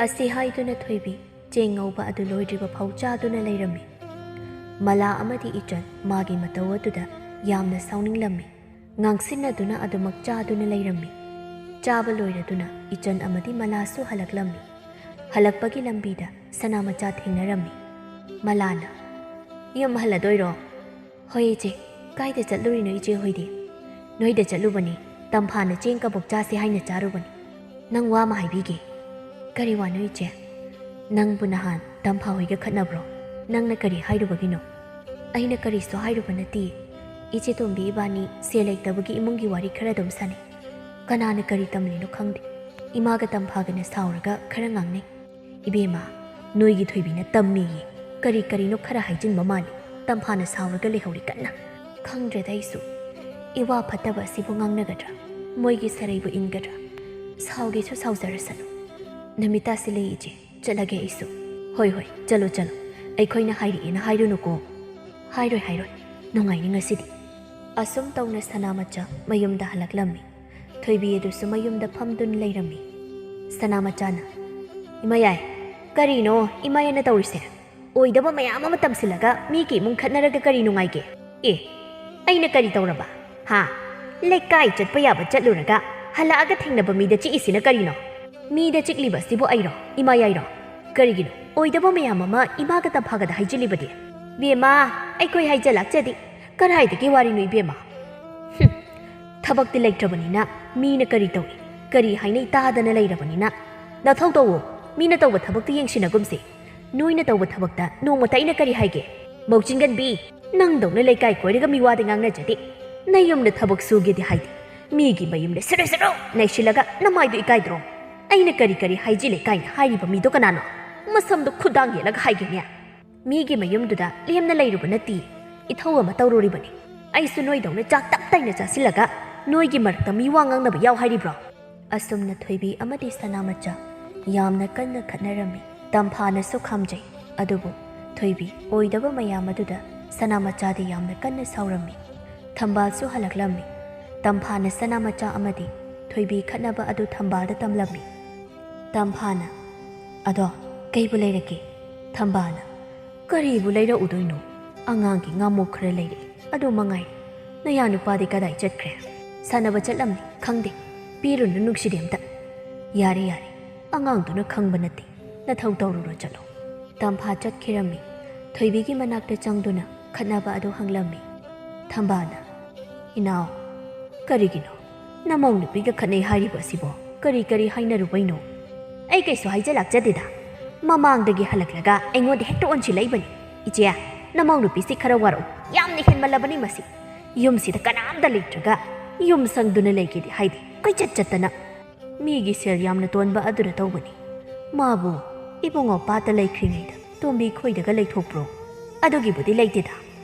ꯑꯁꯤ ꯍꯥꯏꯗꯨꯅ ꯊꯣꯏꯕꯤ ꯆꯦꯡ ꯉꯧꯕ ꯑꯗꯨ ꯂꯣꯏꯗ꯭ꯔꯤꯕ ꯐꯥꯎ ꯆꯥꯗꯨꯅ ꯂꯩꯔꯝꯃꯤ꯫ ꯃꯂꯥ ꯑꯃꯗꯤ ꯏꯆꯟ ꯃꯥꯒꯤ ꯃꯇꯧ ꯑꯗꯨꯗ ꯌꯥꯝꯅ ꯁꯥꯎꯅꯤꯡꯂꯝꯃꯤ꯫ ꯉꯥꯡꯁꯤꯟꯅꯗꯨꯅ ꯑꯗꯨꯃꯛ ꯆꯥꯗꯨꯅ ꯂꯩꯔꯝꯃꯤ꯫ ꯆꯥꯕ ꯂꯣꯏꯔꯗꯨꯅ ꯏꯆꯟ ꯑꯃꯗꯤ ꯃꯂꯥꯁꯨ ꯍꯜꯂꯛꯂꯝꯃꯤ꯫ ꯍꯜꯂꯛꯄꯒꯤ ꯂꯝꯕꯤꯗ ꯁꯅꯥꯃꯆꯥ ꯊꯦꯡꯅꯔꯝꯃꯤ꯫ ꯃꯂꯥꯅ, ꯌꯨꯝ ꯍꯜꯂꯗꯣꯏꯔꯣ? ꯍꯣꯏ ꯏꯆꯦ, ꯀꯥꯏꯗ ꯆꯠꯂꯨꯔꯤꯅꯣ ꯏꯆꯦ ꯍꯣꯏꯗꯤ? ꯅꯣꯏꯗ ꯆꯠꯂꯨꯕꯅꯤ, ꯇꯝꯐꯥꯅ ꯆꯦꯡ ꯀꯕꯣꯛ ꯆꯥꯁꯤ ꯍꯥꯏꯅ ꯆꯥꯔꯨꯕꯅꯤ꯫ ꯅꯪ ꯋꯥ ꯑꯃ ꯍꯥꯏꯕꯤꯒꯦ꯫ ꯀꯔꯤ ꯋꯥꯅꯣ ꯏꯆꯦ? ꯅꯪꯕꯨ ꯅꯍꯥꯟ ꯇꯝꯐꯥ ꯍꯣꯏꯒ ꯈꯠꯅꯕ꯭ꯔꯣ? ꯅꯪꯅ ꯀꯔꯤ ꯍꯥꯏꯔꯨꯕꯒꯤꯅೋ? ꯑꯩꯅ ꯀꯔꯤꯁꯨ ꯍꯥꯏꯔꯨꯕ ꯅꯠꯇꯦ ꯏꯆꯦ ꯇꯣꯝꯕꯤ, ꯏꯕꯥꯅꯤ ꯁꯦꯜ ꯂꯩꯇꯕꯒꯤ ꯏꯃꯨꯡꯒꯤ ꯋꯥꯔꯤ ꯈꯔ ꯑꯗꯨꯝ ꯁꯥꯟꯅꯩ꯫ ꯀꯅꯥꯅ ꯀꯔꯤ ꯇꯝꯂꯤꯅꯣ ꯈꯪꯗꯦ꯫ ꯏꯃꯥꯒ ꯇꯝꯐꯥꯒꯅ ꯁꯥꯎꯔꯒ ꯈꯔ ꯉꯥꯡꯅꯩ꯫ ꯏꯕꯦꯝꯃ, ꯅꯣꯏꯒꯤ ꯊꯣꯏꯕꯤꯅ ꯇꯝꯃꯦꯌꯦ ꯀꯔꯤꯅꯣ ꯈꯔ ꯍꯥꯏꯖꯤꯟꯕ ꯃꯥꯜꯂꯤ꯫ ꯇꯝꯐꯥꯅ ꯁꯥꯎꯔꯒ ꯂꯩꯍꯧꯔꯤ ꯀꯟꯅ꯫ ꯈꯪꯗ꯭ꯔꯦꯗ ꯑꯩꯁꯨ, ꯏꯋꯥ ꯐꯠꯇꯕ ꯑꯁꯤꯕꯨ ꯉꯥꯡꯅꯒꯗ꯭ꯔꯥ? ꯃꯣꯏꯒꯤ ꯁꯔꯩꯕꯨ ꯏꯟꯒꯗ꯭ꯔꯥ? ꯁꯥꯎꯒꯦꯁꯨ ꯁꯥꯎꯖꯔꯁꯅꯨ꯫ ꯅꯨꯃꯤꯠ ꯇꯥꯁꯤꯜꯂꯦ ꯏꯆꯦ, ꯆꯠꯂꯒꯦ ꯑꯩꯁꯨ꯫ ꯍꯣꯏ ꯍꯣꯏ, ꯆꯠꯂꯣ ꯆꯠꯂꯣ꯫ ꯑꯩꯈꯣꯏꯅ ꯍꯥꯏꯔꯛꯑꯦꯅ ꯍꯥꯏꯔꯨꯅꯨꯀꯣ꯫ ꯍꯥꯏꯔꯣꯏ, ꯅꯨꯡꯉꯥꯏꯅꯤ ꯉꯁꯤꯗꯤ꯫ ꯑꯁꯨꯝ ꯇꯧꯅ ꯁꯅꯥꯃꯆꯥ ꯃꯌꯨꯝꯗ ꯍꯜꯂꯛꯂꯝꯃꯤ꯫ ꯊꯣꯏꯕꯤ ꯑꯗꯨꯁꯨ ꯃꯌꯨꯝꯗ ꯐꯝꯗꯨꯅ ꯂꯩꯔꯝꯃꯤ꯫ ꯁꯅꯥꯃꯆꯥꯅ, ꯏꯃꯥ ꯌꯥꯏ, ꯀꯔꯤꯅꯣ ꯏꯃꯥ ꯌꯥꯏꯅ ꯇꯧꯔꯤꯁꯦ? ꯑꯣꯏꯗꯕ ꯃꯌꯥꯝ ꯑꯃ ꯇꯝꯁꯤꯜꯂꯒ ꯃꯤꯒꯤ ꯏꯃꯨꯡ ꯈꯠꯅꯔꯒ ꯀꯔꯤ ꯅꯨꯡꯉꯥꯏꯒꯦ? ꯑꯩꯅ ꯀꯔꯤ ꯇꯧꯔꯕ? ꯂꯩꯀꯥꯏ ꯆꯠꯄ ꯌꯥꯕ ꯆꯠꯂꯨꯔꯒ ꯍꯜꯂꯛꯑꯒ ꯊꯦꯡꯅꯕ ꯃꯤꯗ ꯆꯤꯛꯏꯁꯤꯅ ꯀꯔꯤꯅꯣ? ꯃꯤꯗ ꯆꯤꯛꯂꯤꯕ ꯑꯁꯤꯕꯨ ꯑꯩꯔꯣ, ꯏꯃꯥ ꯌꯥꯏꯔꯣ? ꯀꯔꯤꯒꯤꯅꯣ ꯑꯣꯏꯗꯕ ꯃꯌꯥꯝ ꯑꯃ ꯏꯃꯥꯒ ꯇꯝꯐꯥꯒꯗ ꯍꯥꯏꯖꯤꯜꯂꯤꯕꯗꯤ? ꯏꯕꯦꯝꯃ, ꯑꯩꯈꯣꯏ ꯍꯥꯏꯖꯜꯂꯛꯆꯗꯤ ꯀꯔꯥꯏꯗꯒꯤ ꯋꯥꯔꯤꯅꯣ ꯏꯕꯦꯝꯃ? ꯊꯕꯛꯇꯤ ꯂꯩꯇ꯭ꯔꯕꯅꯤꯅ ꯃꯤꯅ ꯀꯔꯤ ꯇꯧꯏ ꯀꯔꯤ ꯍꯥꯏꯅꯩ ꯇꯥꯗꯅ ꯂꯩꯔꯕꯅꯤꯅ ꯅꯊꯧ ꯇꯧꯋꯣ꯫ ꯃꯤꯅ ꯇꯧꯕ ꯊꯕꯛꯇꯤ ꯌꯦꯡꯁꯤꯟꯅꯒꯨꯝꯁꯦ꯫ ꯅꯣꯏꯅ ꯇꯧꯕ ꯊꯕꯛꯇ ꯅꯣꯡꯃꯇ ꯑꯩꯅ ꯀꯔꯤ ꯍꯥꯏꯒꯦ? ꯃꯧꯆꯤꯟꯒꯟꯕꯤ, ꯅꯪꯗꯧꯅ ꯂꯩꯀꯥꯏ ꯀꯣꯏꯔꯒ ꯃꯤꯋꯥꯗꯤ ꯉꯥꯡꯅꯖꯗꯦ꯫ ꯅꯌꯨꯝꯗ ꯊꯕꯛ ꯁꯨꯒꯦꯗꯤ ꯍꯥꯏꯗꯦ, ꯃꯤꯒꯤ ꯃꯌꯨꯝꯗ ꯁꯔꯨ ꯅꯩꯁꯤꯜꯂꯒ ꯅꯃꯥꯏꯗꯨ ꯏꯀꯥꯏꯗ꯭ꯔꯣ? ꯑꯩꯅ ꯀꯔꯤ ꯍꯥꯏꯖꯤꯜꯂꯦ ꯀꯥꯏꯅ ꯍꯥꯏꯔꯤꯕ ꯃꯤꯗꯣ ꯀꯅꯥꯅꯣ? ꯃꯁꯝꯗꯣ ꯈꯨꯗꯥꯡ ꯌꯦꯠꯂꯒ ꯍꯥꯏꯒꯦꯅꯦ꯫ ꯃꯤꯒꯤ ꯃꯌꯨꯝꯗꯨꯗ ꯂꯦꯝꯅ ꯂꯩꯔꯨꯕ ꯅꯠꯇꯦ, ꯏꯊꯧ ꯑꯃ ꯇꯧꯔꯨꯔꯤꯕꯅꯤ꯫ ꯑꯩꯁꯨ ꯅꯣꯏꯗꯧꯅ ꯆꯥꯛ ꯇꯞ ꯇꯥꯏꯅ ꯆꯥꯁꯤꯜꯂꯒ ꯅꯣꯏꯒꯤ ꯃꯔꯛꯇ ꯃꯤ ꯋꯥ ꯉꯥꯡꯅꯕ ꯌꯥꯎ ꯍꯥꯏꯔꯤꯕ꯭ꯔꯣ? ꯑꯁꯨꯝꯅ ꯊꯣꯏꯕꯤ ꯑꯃꯗꯤ ꯁꯅꯥꯃꯆꯥ ꯌꯥꯝꯅ ꯀꯟꯅ ꯈꯠꯅꯔꯝꯃꯤ꯫ ꯇꯝꯐꯥꯅꯁꯨ ꯈꯥꯝꯖꯩ, ꯑꯗꯨꯕꯨ ꯊꯣꯏꯕꯤ ꯑꯣꯏꯗꯕ ꯃꯌꯥꯝ ꯑꯗꯨꯗ ꯁꯅꯥꯃꯆꯥꯗꯤ ꯌꯥꯝꯅ ꯀꯟꯅ ꯁꯥꯎꯔꯝꯃꯤ꯫ ꯊꯝꯕꯥꯜꯁꯨ ꯍꯜꯂꯛꯂꯝꯃꯤ꯫ ꯇꯝꯐꯥꯅ ꯁꯅꯥꯃꯆꯥ ꯑꯃꯗꯤ ꯊꯣꯏꯕꯤ ꯈꯠꯅꯕ ꯑꯗꯨ ꯊꯝꯕꯥꯜꯗ ꯇꯝꯂꯝꯃꯤ꯫ ꯇꯝꯐꯥꯅ, ꯑꯗꯣ ꯀꯩꯕꯨ ꯂꯩꯔꯒꯦ? ꯊꯝꯕꯥꯜꯅ, ꯀꯔꯤꯕꯨ ꯂꯩꯔꯛꯎꯗꯣꯏꯅꯣ? ꯑꯉꯥꯡꯒꯤ ꯉꯥꯃꯣꯛ ꯈꯔ ꯂꯩꯔꯛꯏ, ꯑꯗꯨ ꯃꯉꯥꯏꯔꯦ꯫ ꯅꯌꯥ ꯅꯨꯄꯥꯗꯤ ꯀꯗꯥꯏ ꯆꯠꯈ꯭ꯔꯦ? ꯁꯥꯟꯅꯕ ꯆꯠꯂꯝꯅꯤ, ꯈꯪꯗꯦ꯫ ꯄꯤꯔꯨꯅꯨ ꯅꯨꯡꯁꯤꯗꯦ ꯑꯝꯇ꯫ ꯌꯥꯔꯦ, ꯑꯉꯥꯡꯗꯨꯅ ꯈꯪꯕ ꯅꯠꯇꯦ, ꯅꯊꯧ ꯇꯧꯔꯨꯔꯣ, ꯆꯠꯂꯣ꯫ ꯇꯝꯐꯥ ꯆꯠꯈꯤꯔꯝꯃꯤ꯫ ꯊꯣꯏꯕꯤꯒꯤ ꯃꯅꯥꯛꯇ ꯆꯪꯗꯨꯅ ꯈꯠꯅꯕ ꯑꯗꯨ ꯍꯪꯂꯝꯃꯤ꯫ ꯊꯝꯕꯥꯜꯅ, ꯏꯅꯥꯎ, ꯀꯔꯤꯒꯤꯅꯣ ꯅꯃꯧ ꯅꯨꯄꯤꯒ ꯈꯠꯅꯩ ꯍꯥꯏꯔꯤꯕ ꯑꯁꯤꯕꯣ? ꯀꯔꯤ ꯍꯥꯏꯅꯔꯨꯕꯩꯅꯣ? ꯑꯩ ꯀꯩꯁꯨ ꯍꯥꯏꯖꯜꯂꯛꯆꯗꯦꯗ꯫ ꯃꯃꯥꯡꯗꯒꯤ ꯍꯜꯂꯛꯂꯒ ꯑꯩꯉꯣꯟꯗ ꯍꯦꯛꯇ ꯑꯣꯟꯁꯤꯜꯂꯛꯏꯕꯅꯤ꯫ ꯏꯆꯦ, ꯅꯃꯧ ꯅꯨꯄꯤꯁꯤ ꯈꯔ ꯋꯥꯔꯛꯎ, ꯌꯥꯝꯅ ꯍꯦꯟꯃꯜꯂꯕꯅꯤ ꯃꯁꯤ ꯌꯨꯝꯁꯤꯗ ꯀꯅꯥꯝꯇ ꯂꯩꯇ꯭ꯔꯒ ꯌꯨꯝ ꯁꯪꯗꯨꯅ ꯂꯩꯒꯦꯗꯤ ꯍꯥꯏꯗꯦ ꯀꯣꯏꯆꯠ ꯆꯠꯇꯅ ꯃꯤꯒꯤ ꯁꯦꯜ ꯌꯥꯝꯅ ꯇꯣꯟꯕ ꯑꯗꯨꯅ ꯇꯧꯕꯅꯤ ꯃꯥꯕꯨ ꯏꯕꯨꯡꯉꯣ ꯄꯥꯠꯇ ꯂꯩꯈ꯭ꯔꯤꯉꯩꯗ ꯇꯣꯝꯕꯤ ꯈꯣꯏꯗꯒ ꯂꯩꯊꯣꯛꯄ꯭ꯔꯣ ꯑꯗꯨꯒꯤꯕꯨꯗꯤ ꯂꯩꯇꯦꯗ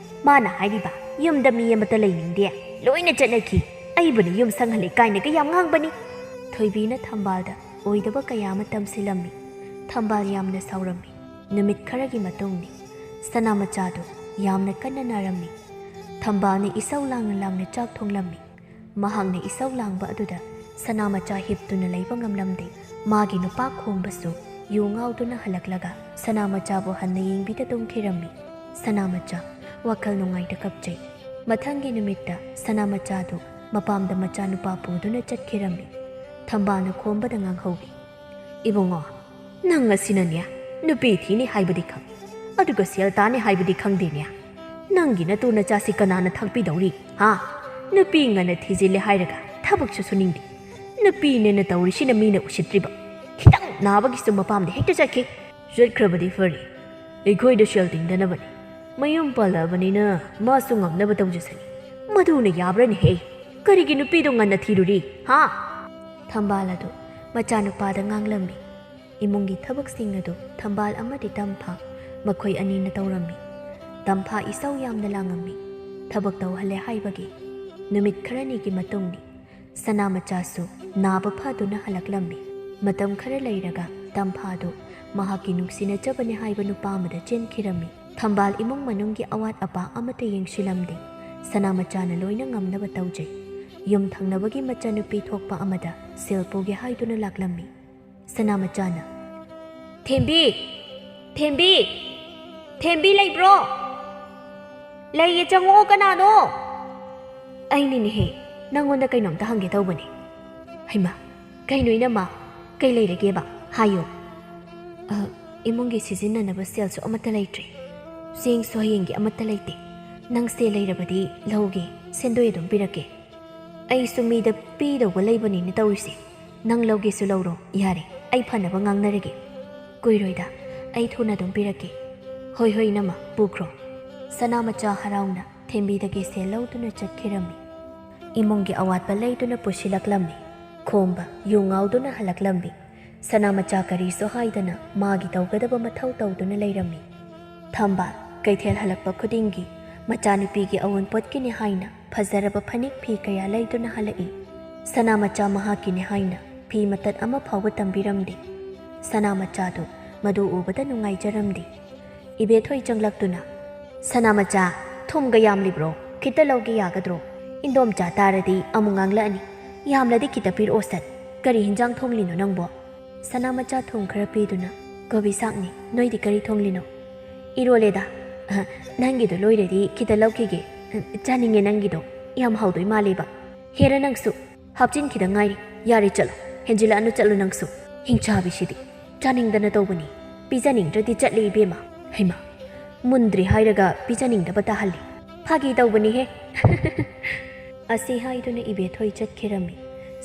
ꯃꯥꯅ ꯍꯥꯏꯔꯤꯕ ꯌꯨꯝꯗ ꯃꯤ ꯑꯃꯠꯇ ꯂꯩꯅꯤꯡꯗꯦ ꯂꯣꯏꯅ ꯆꯠꯅꯈꯤ ꯑꯩꯕꯨꯅ ꯌꯨꯝ ꯁꯪꯍꯜꯂꯦ ꯀꯥꯏꯅꯒ ꯌꯥꯝ ꯉꯥꯡꯕꯅꯤ ꯊꯣꯏꯕꯤꯅ ꯊꯝꯕꯥꯜꯗ ꯑꯣꯏꯗꯕ ꯀꯌꯥ ꯑꯃ ꯇꯝꯁꯤꯜꯂꯝꯃꯤ ꯊꯝꯕꯥꯜ ꯌꯥꯝꯅ ꯁꯥꯎꯔꯝꯃꯤ ꯅꯨꯃꯤꯠ ꯈꯔꯒꯤ ꯃꯇꯨꯡꯅꯤ ꯁꯅꯥꯃꯆꯥꯗꯨ ꯌꯥꯝꯅ ꯀꯟꯅ ꯅꯥꯔꯝꯃꯤ ꯊꯝꯕꯥꯜꯅ ꯏꯁꯧ ꯂꯥꯡꯅ ꯂꯥꯡꯅ ꯆꯥꯛ ꯊꯣꯡꯂꯝꯃꯤ ꯃꯍꯥꯛꯅ ꯏꯁꯧ ꯂꯥꯡꯕ ꯑꯗꯨꯗ ꯁꯅꯥꯃꯆꯥ ꯍꯤꯞꯇꯨꯅ ꯂꯩꯕ ꯉꯝꯂꯝꯗꯦ ꯃꯥꯒꯤ ꯅꯨꯄꯥ ꯈꯣꯡꯕꯁꯨ ꯌꯨ ꯉꯥꯎꯗꯨꯅ ꯍꯜꯂꯛꯂꯒ ꯁꯅꯥꯃꯆꯥꯕꯨ ꯍꯟꯅ ꯌꯦꯡꯕꯤꯗ ꯇꯨꯝꯈꯤꯔꯝꯃꯤ ꯁꯅꯥꯃꯆꯥ ꯋꯥꯈꯜ ꯅꯨꯡꯉꯥꯏꯇ ꯀꯞꯆꯩ ꯃꯊꯪꯒꯤ ꯅꯨꯃꯤꯠꯇ ꯁꯅꯥꯃꯆꯥꯗꯨ ꯃꯄꯥꯝꯗ ꯃꯆꯥꯅꯨꯄꯥ ꯄꯨꯗꯨꯅ ꯆꯠꯈꯤꯔꯝꯃꯤ ꯊꯝꯕꯥꯜꯅ ꯈꯣꯝꯕꯗ ꯉꯥꯡꯍꯧꯋꯤ ꯏꯕꯨꯡꯉꯣ ꯅꯪ ꯉꯁꯤꯅꯅꯦ ꯅꯨꯄꯤ ꯊꯤꯅꯤ ꯍꯥꯏꯕꯗꯤ ꯈꯪꯏ ꯑꯗꯨꯒ ꯁꯦꯜ ꯇꯥꯅꯤ ꯍꯥꯏꯕꯗꯤ ꯈꯪꯗꯦꯅꯦ ꯅꯪꯒꯤ ꯅꯇꯨ ꯅꯆꯥꯁꯤ ꯀꯅꯥꯅ ꯊꯥꯛꯄꯤꯗꯧꯔꯤ ꯍꯥ ꯅꯨꯄꯤ ꯉꯟꯅ ꯊꯤꯖꯤꯜꯂꯦ ꯍꯥꯏꯔꯒ ꯊꯕꯛꯁꯨ ꯁꯨꯅꯤꯡꯗꯦ ꯅꯨꯄꯤꯅꯦꯅ ꯇꯧꯔꯤꯁꯤꯅ ꯃꯤꯅ ꯎꯁꯤꯠꯇ꯭ꯔꯤꯕ ꯈꯤꯇꯪ ꯅꯥꯕꯒꯤꯁꯨ ꯃꯄꯥꯝꯗ ꯍꯦꯛꯇ ꯆꯠꯈꯤ ꯆꯠꯈ꯭ꯔꯕꯗꯤ ꯐꯔꯤ ꯑꯩꯈꯣꯏꯗ ꯁꯦꯜ ꯇꯤꯡꯗꯅꯕꯅꯤ ꯃꯌꯨꯝ ꯄꯥꯜꯂꯛꯑꯕꯅꯤꯅ ꯃꯥꯁꯨ ꯉꯝꯅꯕ ꯇꯧꯖꯁꯅꯤ ꯃꯗꯨꯅ ꯌꯥꯕ꯭ꯔꯅꯦꯍꯦ ꯀꯔꯤꯒꯤ ꯅꯨꯄꯤꯗꯣ ꯉꯟꯅ ꯊꯤꯔꯨꯔꯤ ꯍꯥ ꯊꯝꯕꯥꯜ ꯑꯗꯨ ꯃꯆꯥꯅꯨꯄꯥꯗ ꯉꯥꯡꯂꯝꯃꯤ ꯏꯃꯨꯡꯒꯤ ꯊꯕꯛꯁꯤꯡ ꯑꯗꯨ ꯊꯝꯕꯥꯜ ꯑꯃꯗꯤ ꯇꯝꯐꯥ ꯃꯈꯣꯏ ꯑꯅꯤꯅ ꯇꯧꯔꯝꯃꯤ ꯇꯝꯐꯥ ꯏꯁꯧ ꯌꯥꯝꯅ ꯂꯥꯡꯉꯝꯃꯤ ꯊꯕꯛ ꯇꯧꯍꯜꯂꯦ ꯍꯥꯏꯕꯒꯤ ꯅꯨꯃꯤꯠ ꯈꯔꯅꯤꯒꯤ ꯃꯇꯨꯡꯅꯤ ꯁꯅꯥꯃꯆꯥꯁꯨ ꯅꯥꯕ ꯐꯗꯨꯅ ꯍꯜꯂꯛꯂꯝꯃꯤ ꯃꯇꯝ ꯈꯔ ꯂꯩꯔꯒ ꯇꯝꯐꯥꯗꯨ ꯃꯍꯥꯛꯀꯤ ꯅꯨꯡꯁꯤꯅꯖꯕꯅꯤ ꯍꯥꯏꯕ ꯅꯨꯄꯥ ꯑꯃꯗ ꯆꯦꯟꯈꯤꯔꯝꯃꯤ ꯊꯝꯕꯥꯜ ꯏꯃꯨꯡ ꯃꯅꯨꯡꯒꯤ ꯑꯋꯥꯠ ꯑꯄꯥ ꯑꯃꯠꯇ ꯌꯦꯡꯁꯤꯜꯂꯝꯗꯦ ꯁꯅꯥꯃꯆꯥꯅ ꯂꯣꯏꯅ ꯉꯝꯅꯕ ꯇꯧꯖꯩ ꯌꯨꯝ ꯊꯪꯅꯕꯒꯤ ꯃꯆꯥꯅꯨꯄꯤ ꯊꯣꯛꯄ ꯑꯃꯗ ꯁꯦꯜ ꯄꯨꯒꯦ ꯍꯥꯏꯗꯨꯅ ꯂꯥꯛꯂꯝꯃꯤ ꯁꯅꯥꯃꯆꯥꯅ ꯊꯦꯝꯕꯤ ꯊꯦꯝꯕꯤ ꯊꯦꯝꯕꯤ ꯂꯩꯕ꯭ꯔꯣ ꯂꯩꯌꯦ ꯆꯪꯉꯛꯑꯣ ꯀꯅꯥꯅꯣ ꯑꯩꯅꯤꯅꯦꯍꯦ ꯅꯪꯉꯣꯟꯗ ꯀꯩꯅꯣꯝꯇ ꯍꯪꯒꯦ ꯇꯧꯕꯅꯦ ꯍꯩꯃꯥ ꯀꯩꯅꯣ ꯏꯅꯝꯃ ꯀꯩ ꯂꯩꯔꯒꯦꯕ ꯍꯥꯏꯌꯣ ꯏꯃꯨꯡꯒꯤ ꯁꯤꯖꯤꯟꯅꯅꯕ ꯁꯦꯜꯁꯨ ꯑꯃꯠꯇ ꯂꯩꯇ꯭ꯔꯦ ꯆꯦꯡꯁꯨ ꯍꯌꯦꯡꯒꯤ ꯑꯃꯠꯇ ꯂꯩꯇꯦ ꯅꯪ ꯁꯦꯜ ꯂꯩꯔꯕꯗꯤ ꯂꯧꯒꯦ ꯁꯦꯟꯗꯣꯏ ꯑꯗꯨꯝ ꯄꯤꯔꯛꯀꯦ ꯑꯩꯁꯨ ꯃꯤꯗ ꯄꯤꯗꯧꯕ ꯂꯩꯕꯅꯤꯅ ꯇꯧꯔꯤꯁꯦ ꯅꯪ ꯂꯧꯒꯦꯁꯨ ꯂꯧꯔꯣ ꯌꯥꯔꯦ ꯑꯩ ꯐꯅꯕ ꯉꯥꯡꯅꯔꯒꯦ ꯀꯨꯏꯔꯣꯏꯗ ꯑꯩ ꯊꯨꯅ ꯑꯗꯨꯝ ꯄꯤꯔꯛꯀꯦ ꯍꯣꯏ ꯍꯣꯏ ꯏꯅꯝꯃ ꯄꯨꯈ꯭ꯔꯣ ꯁꯅꯥꯃꯆꯥ ꯍꯔꯥꯎꯅ ꯊꯦꯝꯕꯤꯗꯒꯤ ꯁꯦꯜ ꯂꯧꯗꯨꯅ ꯆꯠꯈꯤꯔꯝꯃꯤ ꯏꯃꯨꯡꯒꯤ ꯑꯋꯥꯠꯄ ꯂꯩꯗꯨꯅ ꯄꯨꯁꯤꯜꯂꯛꯂꯝꯃꯤ ꯈꯣꯝꯕ ꯌꯨ ꯉꯥꯎꯗꯨꯅ ꯍꯜꯂꯛꯂꯝꯃꯤ ꯁꯅꯥꯃꯆꯥ ꯀꯔꯤꯁꯨ ꯍꯥꯏꯗꯅ ꯃꯥꯒꯤ ꯇꯧꯒꯗꯕ ꯃꯊꯧ ꯇꯧꯗꯨꯅ ꯂꯩꯔꯝꯃꯤ ꯊꯝꯕꯥꯜ ꯀꯩꯊꯦꯜ ꯍꯜꯂꯛꯄ ꯈꯨꯗꯤꯡꯒꯤ ꯃꯆꯥꯅꯨꯄꯤꯒꯤ ꯑꯋꯨꯟꯄꯣꯠꯀꯤꯅꯤ ꯍꯥꯏꯅ ꯐꯖꯔꯕ ꯐꯅꯦꯛ ꯐꯤ ꯀꯌా ꯂꯩꯗꯨꯅ ꯍꯜꯂꯛꯏ ꯁꯅꯥꯃꯆꯥ ꯃꯍꯥꯛꯀꯤꯅꯤ ꯍꯥꯏꯅ ꯐꯤ ꯃꯇꯠ ꯑꯃ ꯐꯥꯎꯕ ꯇꯝꯕꯤꯔꯝꯗꯦ ꯁꯅꯥꯃꯆꯥꯗꯨ ꯃꯗꯨ ꯎꯕꯗ ꯅꯨꯡꯉꯥꯏꯖꯔꯝꯗꯦ ꯏꯕꯦꯊꯣꯏ ꯆꯪꯂꯛꯇꯨꯅ ꯁꯅꯥꯃꯆꯥ ꯊꯨꯝꯒ ꯌꯥꯝꯂꯤꯕ꯭ꯔꯣ ꯈꯤꯇ ꯂꯧꯒꯦ ꯌꯥꯒꯗ꯭ꯔꯣ ꯏꯟꯗꯣꯝꯆꯥ ꯇꯥꯔꯗꯤ ꯑꯃꯨꯛ ꯉꯥꯡꯂꯛꯑꯅꯤ ꯌꯥꯝꯂꯗꯤ ꯈꯤꯇ ꯄꯤꯔꯛꯑꯣ ꯁꯠ ꯀꯔꯤ ꯍꯤꯟꯖꯥꯡ ꯊꯣꯡꯂꯤꯅꯣ ꯅꯪꯕꯣ ꯁꯅꯥꯃꯆꯥ ꯊꯨꯝ ꯈꯔ ꯄꯤꯗꯨꯅ ꯀꯣꯕꯤ ꯁꯥꯛꯅꯤ ꯅꯣꯏꯗꯤ ꯀꯔꯤ ꯊꯣꯡꯂꯤꯅꯣ ꯏꯔꯣꯜꯂꯦꯗ ꯅꯪꯒꯤꯗꯣ ꯂꯣꯏꯔꯗꯤ ꯈꯤꯇ ꯂꯧꯈꯤꯒꯦ ꯆꯥꯅꯤꯡꯉꯦ ꯅꯪꯒꯤꯗꯣ ꯌꯥꯝ ꯍꯥꯎꯗꯣꯏ ꯃꯥꯜꯂꯦꯕ ꯍꯦꯔ ꯅꯪꯁꯨ ꯍꯥꯞꯆꯤꯟꯈꯤꯗ ꯉꯥꯏꯔꯤ ꯌꯥꯔꯦ ꯆꯠꯂꯣ ꯍꯦꯟꯖꯤꯜꯂꯛꯑꯅꯨ ꯆꯠꯂꯣ ꯅꯪꯁꯨ ꯍꯤꯡꯆꯥꯕꯤꯁꯤꯗꯤ ꯆꯥꯅꯤꯡꯗꯅ ꯇꯧꯕꯅꯤ ꯄꯤꯖꯅꯤꯡꯗ꯭ꯔꯗꯤ ꯆꯠꯂꯦ ꯏꯕꯦꯝꯃ ꯍꯩꯃꯥ ꯃꯨꯟꯗ꯭ꯔꯤ ꯍꯥꯏꯔꯒ ꯄꯤꯖꯅꯤꯡꯗꯕ ꯇꯥꯍꯜꯂꯤ ꯐꯥꯒꯤ ꯇꯧꯕꯅꯤꯍꯦ ꯑꯁꯤ ꯍꯥꯏꯗꯨꯅ ꯏꯕꯦꯊꯣꯏ ꯆꯠꯈꯤꯔꯝꯃꯤ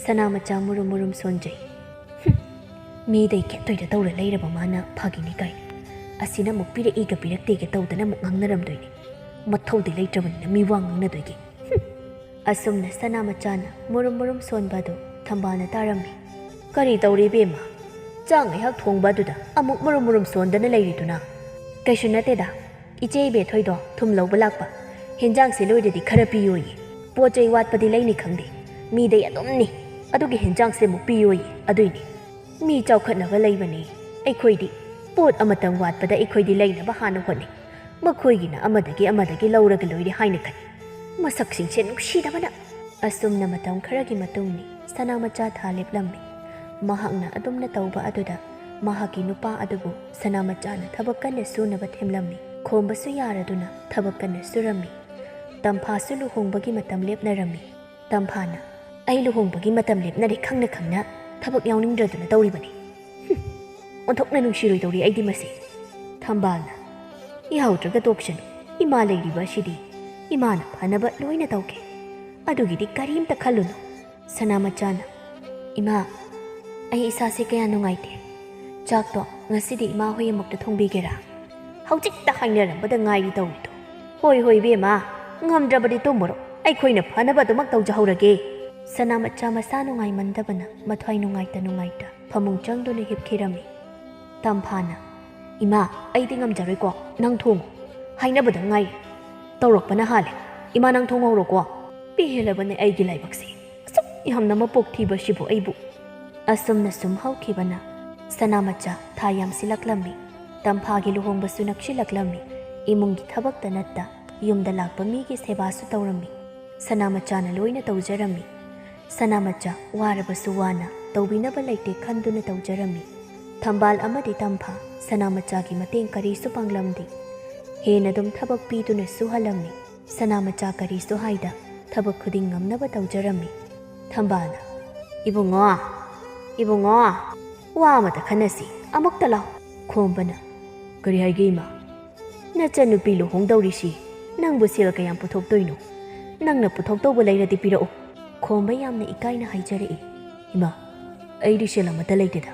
ꯁꯅꯥꯃꯆꯥ ꯃꯨꯔꯨꯝ ꯃꯨꯔꯨꯝ ꯁꯣꯟꯖꯩ ꯃꯤꯗꯩ ꯈꯦꯠꯇꯣꯏꯗ ꯇꯧꯔ ꯂꯩꯔꯕ ꯃꯥꯅ ꯐꯥꯒꯤꯅꯤ ꯀꯥꯏ ꯑꯁꯤꯅ ꯑꯃꯨꯛ ꯄꯤꯔꯛꯏꯒ ꯄꯤꯔꯛꯇꯦꯒ ꯇꯧꯗꯅ ꯑꯃꯨꯛ ꯉꯥꯡꯅꯔꯝꯗꯣꯏꯅꯤ ꯃꯊꯧꯗꯤ ꯂꯩꯇ꯭ꯔꯕꯅꯤꯅ ꯃꯤ ꯋꯥ ꯉꯥꯡꯅꯗꯣꯏꯒꯦ ꯑꯁꯨꯝꯅ ꯁꯅꯥꯃꯆꯥꯅ ꯃꯨꯔꯨꯝ ꯃꯨꯔꯨꯝ ꯁꯣꯟꯕ ꯑꯗꯨ ꯊꯝꯕꯥꯜꯅ ꯇꯥꯔꯝꯃꯤ ꯀꯔꯤ ꯇꯧꯔꯤ ꯏꯕꯦꯝꯃ ꯆꯥꯛ ꯉꯥꯏꯍꯥꯛ ꯊꯣꯡꯕ ꯑꯗꯨꯗ ꯑꯃꯨꯛ ꯃꯨꯔꯨꯝ ꯃꯨꯔꯨꯝ ꯁꯣꯟꯗꯅ ꯂꯩꯔꯤꯗꯨꯅ ꯀꯩꯁꯨ ꯅꯠꯇꯦꯗ ꯏꯆꯦ ꯏꯕꯦꯊꯣꯏꯗꯣ ꯊꯨꯝ ꯂꯧꯕ ꯂꯥꯛꯄ ꯍꯦꯟꯖꯥꯡꯁꯦ ꯂꯣꯏꯔꯗꯤ ꯈꯔ ꯄꯤꯌꯣꯌꯦ ꯄꯣꯠ ꯆꯩ ꯋꯥꯠꯄꯗꯤ ꯂꯩꯅꯤ ꯈꯪꯗꯦ ꯃꯤꯗꯩ ꯑꯗꯨꯝꯅꯤ ꯑꯗꯨꯒꯤ ꯍꯦꯟꯖꯥꯡꯁꯦ ꯑꯃꯨꯛ ꯄꯤꯌꯣꯌꯦ ꯑꯗꯨꯏꯅꯤ ꯃꯤ ꯆꯥꯎꯈꯠꯅꯕ ꯂꯩꯕꯅꯤ ꯑꯩꯈꯣꯏꯗꯤ ꯄꯣꯠ ꯑꯃꯇꯪ ꯋꯥꯠꯄꯗ ꯑꯩꯈꯣꯏꯗꯤ ꯂꯩꯅꯕ ꯍꯥꯟꯅ ꯍꯣꯠꯅꯩ ꯃꯈꯣꯏꯒꯤꯅ ꯑꯃꯗꯒꯤ ꯂꯧꯔꯒ ꯂꯣꯏꯔꯦ ꯍꯥꯏꯅ ꯈꯜꯂꯤ ꯃꯁꯛꯁꯤꯡꯁꯦ ꯅꯨꯡꯁꯤꯗꯕꯅ ꯑꯁꯨꯝꯅ ꯃꯇꯝ ꯈꯔꯒꯤ ꯃꯇꯨꯡꯅꯤ ꯁꯅꯥꯃꯆꯥ ꯊꯥ ꯂꯦꯞꯂꯝꯃꯤ ꯃꯍꯥꯛꯅ ꯑꯗꯨꯝꯅ ꯇꯧꯕ ꯑꯗꯨꯗ ꯃꯍꯥꯛꯀꯤ ꯅꯨꯄꯥ ꯑꯗꯨꯕꯨ ꯁꯅꯥꯃꯆꯥꯅ ꯊꯕꯛ ꯀꯟꯅ ꯁꯨꯅꯕ ꯊꯦꯝꯂꯝꯃꯤ ꯈꯣꯝꯕꯁꯨ ꯌꯥꯔꯗꯨꯅ ꯊꯕꯛ ꯀꯟꯅ ꯁꯨꯔꯝꯃꯤ ꯇꯝꯐꯥꯁꯨ ꯂꯨꯍꯣꯡꯕꯒꯤ ꯃꯇꯝ ꯂꯦꯞꯅꯔꯝꯃꯤ ꯇꯝꯐꯥꯅ ꯑꯩ ꯂꯨꯍꯣꯡꯕꯒꯤ ꯃꯇꯝ ꯂꯦꯞꯅꯔꯦ ꯈꯪꯅ ꯈꯪꯅ ꯊꯕꯛ ꯌꯥꯎꯅꯤꯡꯗ꯭ꯔꯗꯨꯅ ꯇꯧꯔꯤꯕꯅꯤ ꯑꯣꯟꯊꯣꯛꯅ ꯅꯨꯡꯁꯤꯔꯣꯏꯗꯧꯔꯤ ꯑꯩꯗꯤ ꯃꯁꯤ ꯊꯝꯕꯥꯜꯅ ꯌꯥꯎꯗ꯭ꯔꯒ ꯇꯣꯛꯁꯅꯨ ꯏꯃꯥ ꯂꯩꯔꯤꯕ ꯑꯁꯤꯗꯤ ꯏꯃꯥꯅ ꯐꯅꯕ ꯂꯣꯏꯅ ꯇꯧꯒꯦ ꯑꯗꯨꯒꯤꯗꯤ ꯀꯔꯤꯝꯇ ꯈꯜꯂꯨꯅꯨ ꯁꯅꯥꯃꯆꯥꯅ ꯏꯃꯥ ꯑꯩ ꯏꯁꯥꯁꯦ ꯀꯌꯥ ꯅꯨꯡꯉꯥꯏꯇꯦ ꯆꯥꯛꯇꯣ ꯉꯁꯤꯗꯤ ꯏꯃꯥ ꯍꯣꯏ ꯑꯃꯨꯛꯇ ꯊꯣꯡꯕꯤꯒꯦꯔꯥ ꯍꯧꯖꯤꯛꯇ ꯍꯥꯏꯅꯔꯝꯕꯗ ꯉꯥꯏꯔꯤ ꯇꯧꯔꯤꯗꯣ ꯍꯣꯏ ꯍꯣꯏ ꯕꯦꯝꯃ ꯉꯝꯗ꯭ꯔꯕꯗꯤ ꯇꯨꯝꯃꯨꯔꯣ ꯑꯩꯈꯣꯏꯅ ꯐꯅꯕꯗꯨꯃꯛ ꯇꯧꯖꯍꯧꯔꯒꯦ ꯁꯅꯥ ꯃꯆꯥ ꯃꯁꯥ ꯅꯨꯡꯉꯥꯏꯃꯟꯗꯕꯅ ꯃꯊ꯭ꯋꯥꯏ ꯅꯨꯡꯉꯥꯏꯇ ꯐꯃꯨꯡ ꯆꯪꯗꯨꯅ ꯍꯤꯞꯈꯤꯔꯝꯃꯤ ꯇꯝꯐꯥꯅ ꯏꯃꯥ ꯑꯩꯗꯤ ꯉꯝꯖꯔꯣꯏꯀꯣ ꯅꯪ ꯊꯣꯡꯉꯨ ꯍꯥꯏꯅꯕꯗ ꯉꯥꯏꯔꯦ ꯇꯧꯔꯛꯄꯅ ꯍꯥꯜꯂꯦ ꯏꯃꯥ ꯅꯪ ꯊꯣꯡꯍꯧꯔꯣꯀꯣ ꯄꯦꯜꯂꯕꯅꯦ ꯑꯩꯒꯤ ꯂꯥꯏꯕꯛꯁꯦ ꯑꯁꯨꯛ ꯌꯥꯝꯅ ꯃꯄꯣꯛ ꯊꯤꯕꯁꯤꯕꯨ ꯑꯩꯕꯨ ꯑꯁꯨꯝꯅ ꯁꯨꯝ ꯍꯧꯈꯤꯕꯅ ꯁꯅꯥ ꯃꯆꯥ ꯊꯥ ꯌꯥꯝꯁꯤꯜꯂꯛꯂꯝꯃꯤ ꯇꯝꯐꯥꯒꯤ ꯂꯨꯍꯣꯡꯕꯁꯨ ꯅꯛꯁꯤꯜꯂꯛꯂꯝꯃꯤ ꯏꯃꯨꯡꯒꯤ ꯊꯕꯛꯇ ꯅꯠꯇ ꯌꯨꯝꯗ ꯂꯥꯛꯄ ꯃꯤꯒꯤ ꯁꯦꯕꯥꯁꯨ ꯇꯧꯔꯝꯃꯤ ꯁꯅꯥ ꯃꯆꯥꯅ ꯂꯣꯏꯅ ꯇꯧꯖꯔꯝꯃꯤ ꯁꯅꯥ ꯃꯆꯥ ꯋꯥꯔꯕꯁꯨ ꯋꯥꯅ ꯇꯧꯕꯤꯅꯕ ꯂꯩꯇꯦ ꯈꯟꯗꯨꯅ ꯇꯧꯖꯔꯝꯃꯤ ꯊꯝꯕꯥꯜ ꯑꯃꯗꯤ ꯇꯝꯐꯥ ꯁꯅꯥ ꯃꯆꯥꯒꯤ ꯃꯇꯦꯡ ꯀꯔꯤꯁꯨ ꯄꯥꯡꯂꯝꯗꯦ ꯍꯦꯟꯅ ꯑꯗꯨꯝ ꯊꯕꯛ ꯄꯤꯗꯨꯅ ꯁꯨꯍꯜꯂꯝꯃꯤ ꯁꯅꯥ ꯃꯆꯥ ꯀꯔꯤꯁꯨ ꯍꯥꯏꯗ ꯊꯕꯛ ꯈꯨꯗꯤꯡ ꯉꯝꯅꯕ ꯇꯧꯖꯔꯝꯃꯤ ꯊꯝꯕꯥꯜꯅ ꯏꯕꯨꯡꯉꯣ ꯋꯥ ꯑꯃꯇ ꯈꯟꯅꯁꯤ ꯑꯃꯨꯛꯇ ꯂꯥꯎ ꯈꯣꯝꯕꯅ ꯀꯔꯤ ꯍꯥꯏꯒꯦ ꯏꯃꯥ ꯅꯆꯟꯅꯨꯄꯤ ꯂꯨꯍꯣꯡꯗꯧꯔꯤꯁꯤ ꯅꯪꯕꯨ ꯁꯦꯜ ꯀꯌꯥꯝ ꯄꯨꯊꯣꯛꯇꯣꯏꯅꯣ ꯅꯪꯅ ꯄꯨꯊꯣꯛꯇꯧꯕ ꯂꯩꯔꯗꯤ ꯄꯤꯔꯛꯎ ꯈꯣꯝꯕ ꯌꯥꯝꯅ ꯏꯀꯥꯏꯅ ꯍꯥꯏꯖꯔꯛꯏ ꯏꯃꯥ ꯑꯩꯗꯤ ꯁꯦꯜ ꯑꯃꯠꯇ ꯂꯩꯇꯦꯗ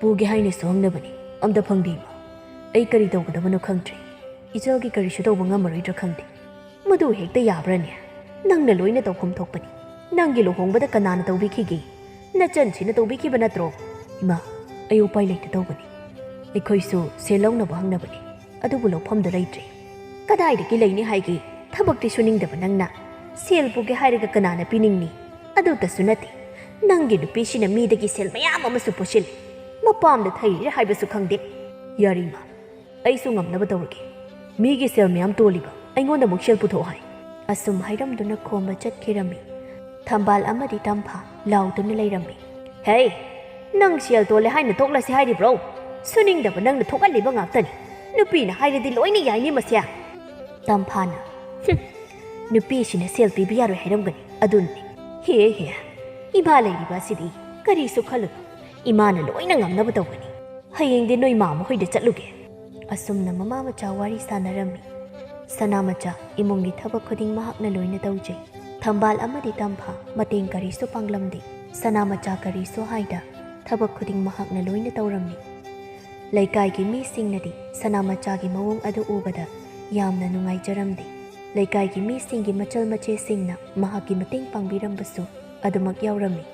ꯄꯨꯒꯦ ꯍꯥꯏꯅꯁꯨ ꯍꯪꯅꯕꯅꯤ ꯑꯝꯇ ꯐꯪꯗꯦ ꯏꯃꯥ ꯑꯩ ꯀꯔꯤ ꯇꯧꯒꯗꯕꯅꯣ ꯈꯪꯗ꯭ꯔꯦ ꯏꯆꯜꯒꯤ ꯀꯔꯤꯁꯨ ꯇꯧꯕ ꯉꯝꯃꯔꯣꯏꯗ꯭ꯔꯥ ꯈꯪꯗꯦ ꯃꯗꯨ ꯍꯦꯛꯇ ꯌꯥꯕ꯭ꯔꯅꯦ ꯅꯪꯅ ꯂꯣꯏꯅ ꯇꯧꯐꯝ ꯊꯣꯛꯄꯅꯤ ꯅꯪꯒꯤ ꯂꯨꯍꯣꯡꯕꯗ ꯀꯅꯥꯅ ꯇꯧꯕꯤꯈꯤꯒꯦ ꯅꯆꯟꯁꯤꯅ ꯇꯧꯕꯤꯈꯤꯕ ꯅꯠꯇ꯭ꯔꯣ ꯏꯃꯥ ꯑꯩ ꯎꯄꯥꯏ ꯂꯩꯇ ꯇꯧꯕꯅꯤ ꯑꯩꯈꯣꯏꯁꯨ ꯁꯦꯜ ꯂꯧꯅꯕ ꯍꯪꯅꯕꯅꯤ ꯑꯗꯨꯕꯨ ꯂꯧꯐꯝꯗꯣ ꯂꯩꯇ꯭ꯔꯦ ꯀꯗꯥꯏꯗꯒꯤ ꯂꯩꯅꯤ ꯍꯥꯏꯒꯦ ꯊꯕꯛꯇꯤ ꯁꯨꯅꯤꯡꯗꯕ ꯅꯪꯅ ꯁꯦꯜ ꯄꯨꯒꯦ ꯍꯥꯏꯔꯒ ꯀꯅꯥꯅ ꯄꯤꯅꯤꯡꯅꯤ ꯑꯗꯨꯇꯁꯨ ꯅꯠꯇꯦ ꯅꯪꯒꯤ ꯅꯨꯄꯤꯁꯤꯅ ꯃꯤꯗꯒꯤ ꯁꯦꯜ ꯃꯌꯥꯝ ꯑꯃꯁꯨ ꯄꯨꯁꯤꯜꯂꯤ ꯃꯄꯥꯝꯗ ꯊꯩꯔꯤꯔ ꯍꯥꯏꯕꯁꯨ ꯈꯪꯗꯦ ꯌꯥꯔꯦ ꯏꯃꯥ ꯑꯩꯁꯨ ꯉꯝꯅꯕ ꯇꯧꯔꯒꯦ ꯃꯤꯒꯤ ꯁꯦꯜ ꯃꯌꯥꯝ ꯇꯣꯜꯂꯤꯕ ꯑꯩꯉꯣꯟꯗ ꯑꯃꯨꯛ ꯁꯦꯜ ꯄꯨꯊꯣꯛ ꯍꯥꯏ ꯑꯁꯨꯝ ꯍꯥꯏꯔꯝꯗꯨꯅ ꯈꯣꯝꯕ ꯆꯠꯈꯤꯔꯝꯃꯤ ꯊꯝꯕꯥꯜ ꯑꯃꯗꯤ ꯇꯝꯐꯥ ꯂꯥꯎꯗꯨꯅ ꯂꯩꯔꯝꯃꯤ ꯍꯦ ꯅꯪ ꯁꯦꯜ ꯇꯣꯜꯂꯦ ꯍꯥꯏꯅ ꯊꯣꯛꯂꯁꯤ ꯍꯥꯏꯔꯤꯕ꯭ꯔꯣ ꯁꯨꯅꯤꯡꯗꯕ ꯅꯪꯅ ꯊꯣꯛꯍꯜꯂꯤꯕ ꯉꯥꯛꯇꯅꯤ ꯅꯨꯄꯤꯅ ꯍꯥꯏꯔꯗꯤ ꯂꯣꯏꯅ ꯌꯥꯏꯅꯤ ꯃꯁꯦ ꯇꯝꯐꯥꯅ ꯅꯨꯄꯤꯁꯤꯅ ꯁꯦꯜ ꯄꯤꯕ ꯌꯥꯔꯣꯏ ꯍꯥꯏꯔꯝꯒꯅꯤ ꯑꯗꯨꯅꯤ ꯍꯦ ꯏꯃꯥ ꯂꯩꯔꯤꯕ ꯑꯁꯤꯗꯤ ꯀꯔꯤꯁꯨ ꯈꯜꯂꯨꯅꯨ ꯏꯃꯥꯅ ꯂꯣꯏꯅ ꯉꯝꯅꯕ ꯇꯧꯒꯅꯤ ꯍꯌꯦꯡꯗꯤ ꯅꯣꯏ ꯃꯥꯃ ꯍꯣꯏꯗ ꯆꯠꯂꯨꯒꯦ ꯑꯁꯨꯝꯅ ꯃꯃꯥ ꯃꯆꯥ ꯋꯥꯔꯤ ꯁꯥꯟꯅꯔꯝꯃꯤ ꯁꯅꯥ ꯃꯆꯥ ꯏꯃꯨꯡꯒꯤ ꯊꯕꯛ ꯈꯨꯗꯤꯡ ꯃꯍꯥꯛꯅ ꯂꯣꯏꯅ ꯇꯧꯖꯩ ꯊꯝꯕꯥꯜ ꯑꯃꯗꯤ ꯇꯝꯐꯥ ꯃꯇꯦꯡ ꯀꯔꯤꯁꯨ ꯄꯥꯡꯂꯝꯗꯦ ꯁꯅꯥ ꯃꯆꯥ ꯀꯔꯤꯁꯨ ꯍꯥꯏꯗ ꯊꯕꯛ ꯈꯨꯗꯤꯡ ꯃꯍꯥꯛꯅ ꯂꯣꯏꯅ ꯇꯧꯔꯝꯃꯤ ꯂꯩꯀꯥꯏꯒꯤ ꯃꯤꯁꯤꯡꯅꯗꯤ ꯁꯅꯥ ꯃꯆꯥꯒꯤ ꯃꯑꯣꯡ ꯑꯗꯨ ꯎꯕꯗ ꯌꯥꯝꯅ ꯅꯨꯡꯉꯥꯏꯖꯔꯝꯗꯦ ꯂꯩꯀꯥꯏꯒꯤ ꯃꯤꯁꯤꯡꯒꯤ ꯃꯆꯜ ꯃꯆꯦꯁꯤꯡꯅ ꯃꯍꯥꯛꯀꯤ ꯃꯇꯦꯡ ꯄꯥꯡꯕꯤꯔꯝꯕꯁꯨ ꯑꯗꯨꯃꯛ ꯌꯥꯎꯔꯝꯃꯤ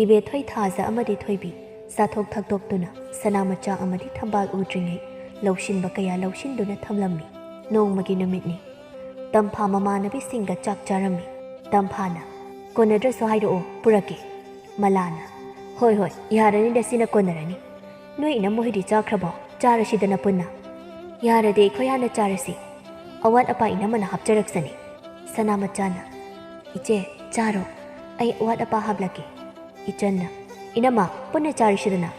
ꯏꯕꯦꯊꯣꯏ ꯊꯥꯖ ꯑꯃꯗꯤ ꯊꯣꯏꯕꯤ ꯆꯥꯊꯣꯛ ꯊꯛꯇꯣꯛꯇꯨꯅ ꯁꯅꯥ ꯃꯆꯥ ꯑꯃꯗꯤ ꯊꯝꯕꯥꯜ ꯎꯗ꯭ꯔꯤꯉꯩ ꯂꯧꯁꯤꯟꯕ ꯀꯌꯥ ꯂꯧꯁꯤꯟꯗꯨꯅ ꯊꯝꯂꯝꯃꯤ ꯅꯣꯡꯃꯒꯤ ꯅꯨꯃꯤꯠꯅꯤ ꯇꯝꯐꯥ ꯃꯃꯥꯟꯅꯕꯤꯁꯤꯡꯒ ꯆꯥꯛ ꯆꯥꯔꯝꯃꯤ ꯇꯝꯐꯥꯅ ꯀꯣꯟꯅꯗ꯭ꯔꯁꯨ ꯍꯥꯏꯔꯛꯑꯣ ꯄꯨꯔꯛꯀꯦ ꯃꯂꯥꯅ ꯍꯣꯏ ꯌꯥꯔꯅꯤꯗ ꯁꯤꯅ ꯀꯣꯟꯅꯔꯅꯤ ꯅꯣꯏ ꯏꯅꯝꯃꯍꯣꯏꯗꯤ ꯆꯥꯈ꯭ꯔꯕꯣ ꯆꯥꯔꯁꯤꯗꯅ ꯄꯨꯟꯅ ꯌꯥꯔꯗꯤ ꯑꯩꯈꯣꯏ ꯍꯥꯟꯅ ꯆꯥꯔꯁꯤ ꯑꯋꯥꯠ ꯑꯄꯥ ꯏꯅꯝꯃꯅ ꯍꯥꯞꯆꯔꯛꯁꯅꯤ ꯁꯅꯥ ꯃꯆꯥꯅ ꯏꯆꯦ ꯆꯥꯔꯣ ꯑꯩ ꯑꯋꯥꯠ ꯑꯄꯥ ꯍꯥꯞꯂꯛꯀꯦ ꯏꯆꯟꯅ ꯏꯅꯝꯃ ꯄꯨꯟꯅ ꯆꯥꯔꯤꯁꯤꯗꯅ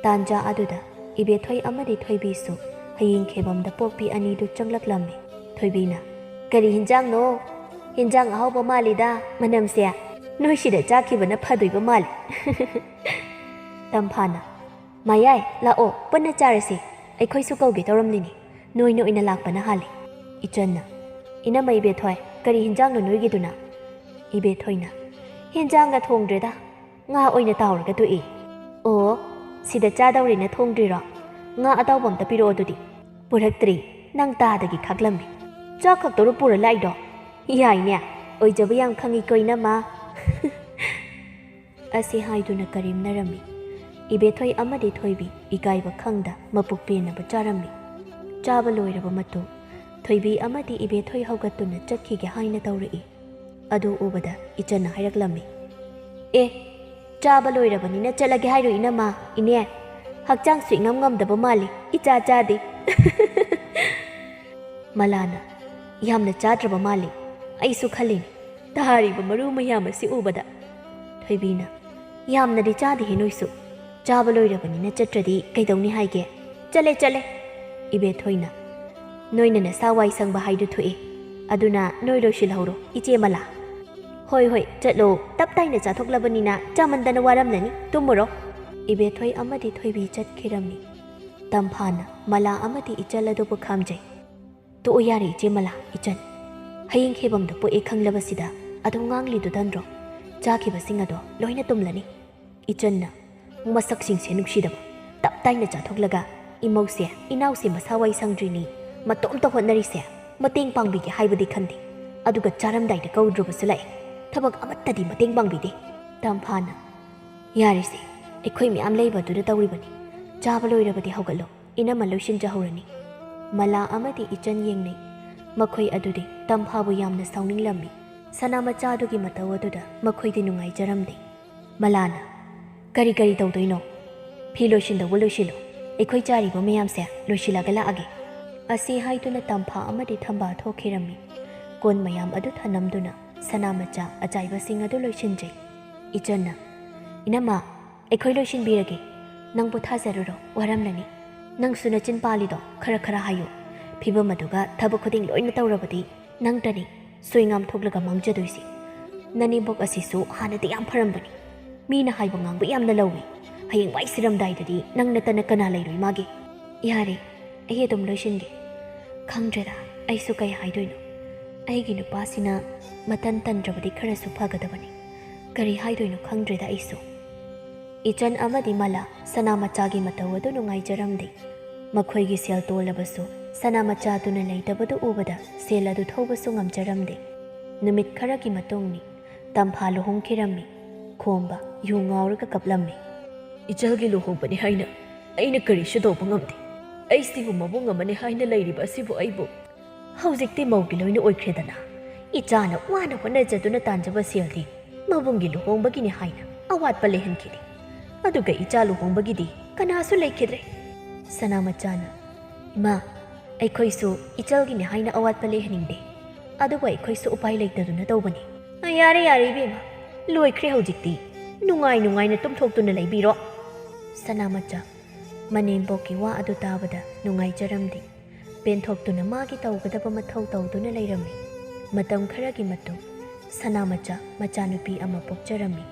ꯇꯥꯟꯖꯥ ꯑꯗꯨꯗ ꯏꯕꯦꯊꯣꯏ ꯑꯃꯗꯤ ꯊꯣꯏꯕꯤꯁꯨ ꯍꯌꯤꯡꯈꯦꯕꯝꯗ ꯄꯣꯛꯄꯤ ꯑꯅꯤꯗꯨ ꯆꯪꯂꯛꯂꯝꯃꯤ ꯊꯣꯏꯕꯤꯅ ꯀꯔꯤ ꯍꯤꯟꯖꯥꯡꯅꯣ ꯍꯤꯟꯖꯥꯡ ꯑꯍꯥꯎꯕ ꯃꯥꯜꯂꯤꯗ ꯃꯅꯝꯁꯦ ꯅꯣꯏ ꯁꯤꯗ ꯆꯥꯈꯤꯕꯅ ꯐꯗꯣꯏꯕ ꯃꯥꯜꯂꯤ ꯇꯝꯐꯥꯅ ꯃꯌꯥꯏ ꯂꯥꯛꯑꯣ ꯄꯨꯟꯅ ꯆꯥꯔꯁꯤ ꯑꯩꯈꯣꯏꯁꯨ ꯀꯧꯒꯦ ꯇꯧꯔꯝꯂꯤꯅꯤ ꯅꯣꯏꯅ ꯑꯣꯏꯅ ꯂꯥꯛꯄꯅ ꯍꯥꯜꯂꯤ ꯏꯆꯟꯅ ꯏꯅꯝꯃ ꯏꯕꯦꯊꯣꯏ ꯀꯔꯤ ꯍꯤꯟꯖꯥꯡꯅꯣ ꯅꯣꯏꯒꯤꯗꯨꯅ ꯏꯕꯦꯊꯣꯏꯅ ꯍꯤꯟꯖꯥꯡꯒ ꯊꯣꯡꯗ꯭ꯔꯦꯗ ꯉꯥ ꯑꯣꯏꯅ ꯇꯥꯎꯔꯒ ꯇꯣꯛꯏ ꯑꯣ ꯁꯤꯗ ꯆꯥꯗꯧꯔꯤꯅ ꯊꯣꯡꯗ꯭ꯔꯤꯔꯣ ꯉꯥ ꯑꯇꯥꯎꯕ ꯑꯝꯇ ꯄꯤꯔꯛꯑꯣ ꯑꯗꯨꯗꯤ ꯄꯨꯔꯛꯇ꯭ꯔꯤ ꯅꯪ ꯇꯥꯗꯒꯤ ꯈꯥꯛꯂꯝꯃꯤ ꯆꯥꯛ ꯈꯛꯇꯔꯣ ꯄꯨꯔ ꯂꯥꯛꯏꯗꯣ ꯌꯥꯏꯅꯦ ꯑꯣꯏꯖꯕ ꯌꯥꯝ ꯈꯪꯉꯤꯀꯣ ꯏꯅꯝꯃ ꯑꯁꯤ ꯍꯥꯏꯗꯨꯅ ꯀꯔꯦꯝꯅꯔꯝꯃꯤ ꯏꯕꯦꯊꯣꯏ ꯑꯃꯗꯤ ꯊꯣꯏꯕꯤ ꯏꯀꯥꯏꯕ ꯈꯪꯗ ꯃꯄꯨꯛ ꯄꯦꯟꯅꯕ ꯆꯥꯔꯝꯃꯤ ꯆꯥꯕ ꯂꯣꯏꯔꯕ ꯃꯇꯨꯡ ꯊꯣꯏꯕꯤ ꯑꯃꯗꯤ ꯏꯕꯦꯊꯣꯏ ꯍꯧꯒꯠꯇꯨꯅ ꯆꯠꯈꯤꯒꯦ ꯍꯥꯏꯅ ꯇꯧꯔꯛꯏ ꯑꯗꯨ ꯎꯕꯗ ꯏꯆꯟꯅ ꯍꯥꯏꯔꯛꯂꯝꯃꯤ ꯑꯦ ꯆꯥꯕ ꯂꯣꯏꯔꯕꯅꯤꯅ ꯆꯠꯂꯒꯦ ꯍꯥꯏꯔꯣ ꯏꯅꯝꯃ ꯏꯅꯦ ꯍꯛꯆꯥꯡꯁꯨ ꯏꯉꯝ ꯉꯝꯗꯕ ꯃꯥꯜꯂꯤ ꯏꯆꯥ ꯆꯥꯗꯦ ꯃꯂꯥꯅ ꯌꯥꯝꯅ ꯆꯥꯗ꯭ꯔꯕ ꯃꯥꯜꯂꯤ ꯑꯩꯁꯨ ꯈꯜꯂꯤꯅꯤ ꯇꯥꯔꯤꯕ ꯃꯔꯨ ꯃꯌꯥꯝ ꯑꯁꯤ ꯎꯕꯗ ꯊꯣꯏꯕꯤꯅ ꯌꯥꯝꯅꯗꯤ ꯆꯥꯗꯦꯍꯦ ꯅꯣꯏꯁꯨ ꯆꯥꯕ ꯂꯣꯏꯔꯕꯅꯤꯅ ꯆꯠꯇ꯭ꯔꯗꯤ ꯀꯩꯗꯧꯅꯤ ꯍꯥꯏꯒꯦ ꯆꯠꯂꯦ ꯏꯕꯦꯊꯣꯏꯅ ꯅꯣꯏꯅ ꯅꯁꯥ ꯋꯥꯏ ꯁꯪꯕ ꯍꯥꯏꯗꯨ ꯊꯣꯛꯑꯦ ꯑꯗꯨꯅ ꯅꯣꯏ ꯂꯣꯏꯁꯤꯜꯍꯧꯔꯣ ꯏꯆꯦ ꯃꯂꯥ ꯍꯣꯏ ꯆꯠꯂꯣ ꯇꯞ ꯇꯥꯏꯅ ꯆꯥꯊꯣꯛꯂꯕꯅꯤꯅ ꯆꯥꯃꯟꯗꯅ ꯋꯥꯔꯝꯂꯅꯤ ꯇꯨꯝꯃꯨꯔꯣ ꯏꯕꯦꯊꯣꯏ ꯑꯃꯗꯤ ꯊꯣꯏꯕꯤ ꯆꯠꯈꯤꯔꯝꯃꯤ ꯇꯝꯐꯥꯅ ꯃꯂꯥ ꯑꯃꯗꯤ ꯏꯆꯜ ꯑꯗꯨꯕꯨ ꯈꯥꯝꯖꯩ ꯇꯣꯛꯑꯣ ꯌꯥꯔꯦ ꯏꯆꯦ ꯃꯂꯥ ꯏꯆꯟ ꯍꯌꯤꯡꯈꯦꯕꯝꯗ ꯄꯣꯛꯑꯦ ꯈꯪꯂꯕꯁꯤꯗ ꯑꯗꯨꯝ ꯉꯥꯡꯂꯤꯗꯨꯗꯟꯗ꯭ꯔꯣ ꯆꯥꯈꯤꯕꯁꯤꯡ ꯑꯗꯣ ꯂꯣꯏꯅ ꯇꯨꯝꯂꯅꯤ ꯏꯆꯟꯅ ꯃꯁꯛꯁꯤꯡꯁꯦ ꯅꯨꯡꯁꯤꯗꯕ ꯇꯞ ꯇꯥꯏꯅ ꯆꯥꯊꯣꯛꯂꯒ ꯏꯃꯧꯁꯦ ꯏꯅꯥꯎꯁꯦ ꯃꯁꯥ ꯋꯥꯏ ꯁꯪꯗ꯭ꯔꯤꯅꯤ ꯃꯇꯣꯝꯇ ꯍꯣꯠꯅꯔꯤꯁꯦ ꯃꯇꯦꯡ ꯄꯥꯡꯕꯤꯒꯦ ꯍꯥꯏꯕꯗꯤ ꯈꯟꯗꯦ ꯑꯗꯨꯒ ꯆꯥꯔꯝꯗꯥꯏꯗ ꯀꯧꯗ꯭ꯔꯕꯁꯨ ꯂꯥꯛꯑꯦ ꯊꯕꯛ ꯑꯃꯠꯇꯗꯤ ꯃꯇꯦꯡ ꯄꯥꯡꯕꯤꯗꯦ ꯇꯝꯐꯥꯅ ꯌꯥꯔꯤꯁꯦ ꯑꯩꯈꯣꯏ ꯃꯌꯥꯝ ꯂꯩꯕ ꯑꯗꯨꯗ ꯇꯧꯔꯤꯕꯅꯤ ꯆꯥꯕ ꯂꯣꯏꯔꯕꯗꯤ ꯍꯧꯒꯠꯂꯣ ꯏꯅꯝꯃ ꯂꯣꯏꯁꯤꯟꯖꯍꯧꯔꯅꯤ ꯃꯂꯥ ꯑꯃꯗꯤ ꯏꯆꯟ ꯌꯦꯡꯅꯩ ꯃꯈꯣꯏ ꯑꯗꯨꯗꯤ ꯇꯝꯐꯥꯕꯨ ꯌꯥꯝꯅ ꯁꯥꯎꯅꯤꯡꯂꯝꯃꯤ ꯁꯅꯥꯃꯆꯥꯗꯨꯒꯤ ꯃꯇꯧ ꯑꯗꯨꯗ ꯃꯈꯣꯏꯗꯤ ꯅꯨꯡꯉꯥꯏꯖꯔꯝꯗꯦ ꯃꯂꯥꯅ ꯀꯔꯤ ꯇꯧꯗꯣꯏꯅꯣ ꯐꯤ ꯂꯣꯏꯁꯤꯟꯗꯧꯕ ꯂꯣꯏꯁꯤꯜꯂꯣ ꯑꯩꯈꯣꯏ ꯆꯥꯔꯤꯕ ꯃꯌꯥꯝꯁꯦ ꯂꯣꯏꯁꯤꯜꯂꯒ ꯂꯥꯛꯑꯒꯦ ꯑꯁꯤ ꯍꯥꯏꯗꯨꯅ ꯇꯝꯐꯥ ꯑꯃꯗꯤ ꯊꯝꯕꯥ ꯊꯣꯛꯈꯤꯔꯝꯃꯤ ꯀꯣꯟ ꯃꯌꯥꯝ ꯑꯗꯨ ꯊꯅꯝꯗꯨꯅ ꯁꯅꯥꯃꯆꯥ ꯑꯆꯥꯏꯕꯁꯤꯡ ꯑꯗꯨ ꯂꯣꯏꯁꯤꯟꯖꯩ ꯏꯆꯟꯅ ꯏꯅꯝꯃ ꯑꯩꯈꯣꯏ ꯂꯣꯏꯁꯤꯟꯕꯤꯔꯒꯦ ꯅꯪ ꯄꯣꯊꯥꯖꯔꯨꯔꯣ ꯋꯥꯔꯝꯂꯅꯤ ꯅꯪꯁꯨ ꯅꯆꯤꯟ ꯄꯥꯜꯂꯤꯗꯣ ꯈꯔ ꯍꯥꯏꯌꯨ ꯐꯤꯕꯝ ꯑꯗꯨꯒ ꯊꯕꯛ ꯈꯨꯗꯤꯡ ꯂꯣꯏꯅ ꯇꯧꯔꯕꯗꯤ ꯅꯪꯇꯅꯤ ꯁꯣꯏꯉꯥꯝ ꯊꯣꯛꯂꯒ ꯃꯥꯡꯖꯗꯣꯏꯁꯤ ꯅꯅꯦꯝꯕꯣꯛ ꯑꯁꯤꯁꯨ ꯍꯥꯟꯅꯗꯤ ꯌꯥꯝ ꯐꯔꯝꯕꯅꯤ ꯃꯤꯅ ꯍꯥꯏꯕ ꯉꯥꯡꯕ ꯌꯥꯝꯅ ꯂꯧꯏ ꯍꯌꯦꯡ ꯋꯥꯏ ꯁꯤꯔꯝꯗꯥꯏꯗꯗꯤ ꯅꯪ ꯅꯇꯅ ꯀꯅꯥ ꯂꯩꯔꯣꯏ ꯃꯥꯒꯤ ꯌꯥꯔꯦ ꯑꯩ ꯑꯗꯨꯝ ꯂꯣꯏꯁꯤꯟꯒꯦ ꯈꯪꯗ꯭ꯔꯦꯗ ꯑꯩꯁꯨ ꯀꯩ ꯍꯥꯏꯗꯣꯏꯅꯣ ꯑꯩꯒꯤ ꯅꯨꯄꯥꯁꯤꯅ ꯃꯇꯟ ꯇꯟꯗ꯭ꯔꯕꯗꯤ ꯈꯔꯁꯨ ꯐꯒꯗꯕꯅꯤ ꯀꯔꯤ ꯍꯥꯏꯗꯣꯏꯅೋ ꯈꯪꯗ꯭ꯔꯦꯗ ꯑꯩꯁꯨ ꯏꯆꯟ ꯑꯃꯗꯤ ꯃꯂꯥ ꯁꯅꯥꯃꯆꯥꯒꯤ ꯃꯇꯧ ꯑꯗꯨ ꯅꯨꯡꯉꯥꯏꯖꯔꯝꯗꯦ ꯃꯈꯣꯏꯒꯤ ꯁꯦꯜ ꯇꯣꯜꯂꯕꯁꯨ ꯁꯅꯥꯃꯆꯥꯗꯨꯅ ꯂꯩꯇꯕꯗꯨ ꯎꯕꯗ ꯁꯦꯜ ꯑꯗꯨ ꯊꯧꯕꯁꯨ ꯉꯝꯖꯔꯝꯗꯦ ꯅꯨꯃꯤꯠ ꯈꯔꯒꯤ ꯃꯇꯨꯡꯅꯤ ꯇꯝꯐꯥ ꯂꯨꯍꯣꯡꯈꯤꯔꯝꯃꯤ ꯈꯣꯝꯕ ꯌꯨ ꯉꯥꯎꯔꯒ ꯀꯞꯂꯝꯃꯤ ꯏꯆꯜꯒꯤ ꯂꯨꯍꯣꯡꯕꯅꯤ ꯍꯥꯏꯅ ꯑꯩꯅ ꯀꯔꯤꯁꯨ ꯇꯧꯕ ꯉꯝꯗꯦ ꯑꯩꯁꯤꯕꯨ ꯃꯕꯨꯡ ꯑꯃꯅꯤ ꯍꯥꯏꯅ ꯂꯩꯔꯤꯕ ꯑꯁꯤꯕꯨ ꯑꯩꯕꯨ ꯍꯧꯖꯤꯛꯇꯤ ꯃꯧꯒꯤ ꯂꯣꯏꯅ ꯑꯣꯏꯈ꯭ꯔꯦꯗꯅ ꯏꯆꯥꯅ ꯋꯥꯅ ꯍꯣꯠꯅꯖꯗꯨꯅ ꯇꯥꯟꯖꯕ ꯁꯦꯜꯗꯤ ꯃꯕꯨꯡꯒꯤ ꯂꯨꯍꯣꯡꯕꯒꯤꯅꯤ ꯍꯥꯏꯅ ꯑꯋꯥꯠꯄ ꯂꯩꯍꯟꯈꯤꯗꯦ ꯑꯗꯨꯒ ꯏꯆꯥ ꯂꯨꯍꯣꯡꯕꯒꯤꯗꯤ ꯀꯅꯥꯁꯨ ꯂꯩꯈꯤꯗ꯭ꯔꯦ ꯁꯅꯥꯃꯆꯥꯅ ꯏꯃꯥ ꯑꯩꯈꯣꯏꯁꯨ ꯏꯆꯜꯒꯤꯅꯤ ꯍꯥꯏꯅ ꯑꯋꯥꯠꯄ ꯂꯩꯍꯟꯅꯤꯡꯗꯦ ꯑꯗꯨꯕꯨ ꯑꯩꯈꯣꯏꯁꯨ ꯎꯄꯥꯏ ꯂꯩꯇꯗꯨꯅ ꯇꯧꯕꯅꯤ ꯌꯥꯔꯦ ꯏꯕꯦꯝꯃ ꯂꯣꯏꯈ꯭ꯔꯦ ꯍꯧꯖꯤꯛꯇꯤ ꯅꯨꯡꯉꯥꯏꯅ ꯇꯨꯝꯊꯣꯛꯇꯨꯅ ꯂꯩꯕꯤꯔꯣ ꯁꯅꯥꯃꯆꯥ ꯃꯅꯦꯝꯕꯣꯛꯀꯤ ꯋꯥ ꯑꯗꯨ ꯇꯥꯕꯗ ꯅꯨꯡꯉꯥꯏꯖꯔꯝꯗꯦ ꯄꯦꯟꯊꯣꯛꯇꯨꯅ ꯃꯥꯒꯤ ꯇꯧꯒꯗꯕ ꯃꯊꯧ ꯇꯧꯗꯨꯅ ꯂꯩꯔꯝꯃꯤ ꯃꯇꯝ ꯈꯔꯒꯤ ꯃꯇꯨꯡ ꯁꯅꯥꯃꯆꯥ ꯃꯆꯥꯅꯨꯄꯤ ꯑꯃ ꯄꯣꯛꯆꯔꯝꯃꯤ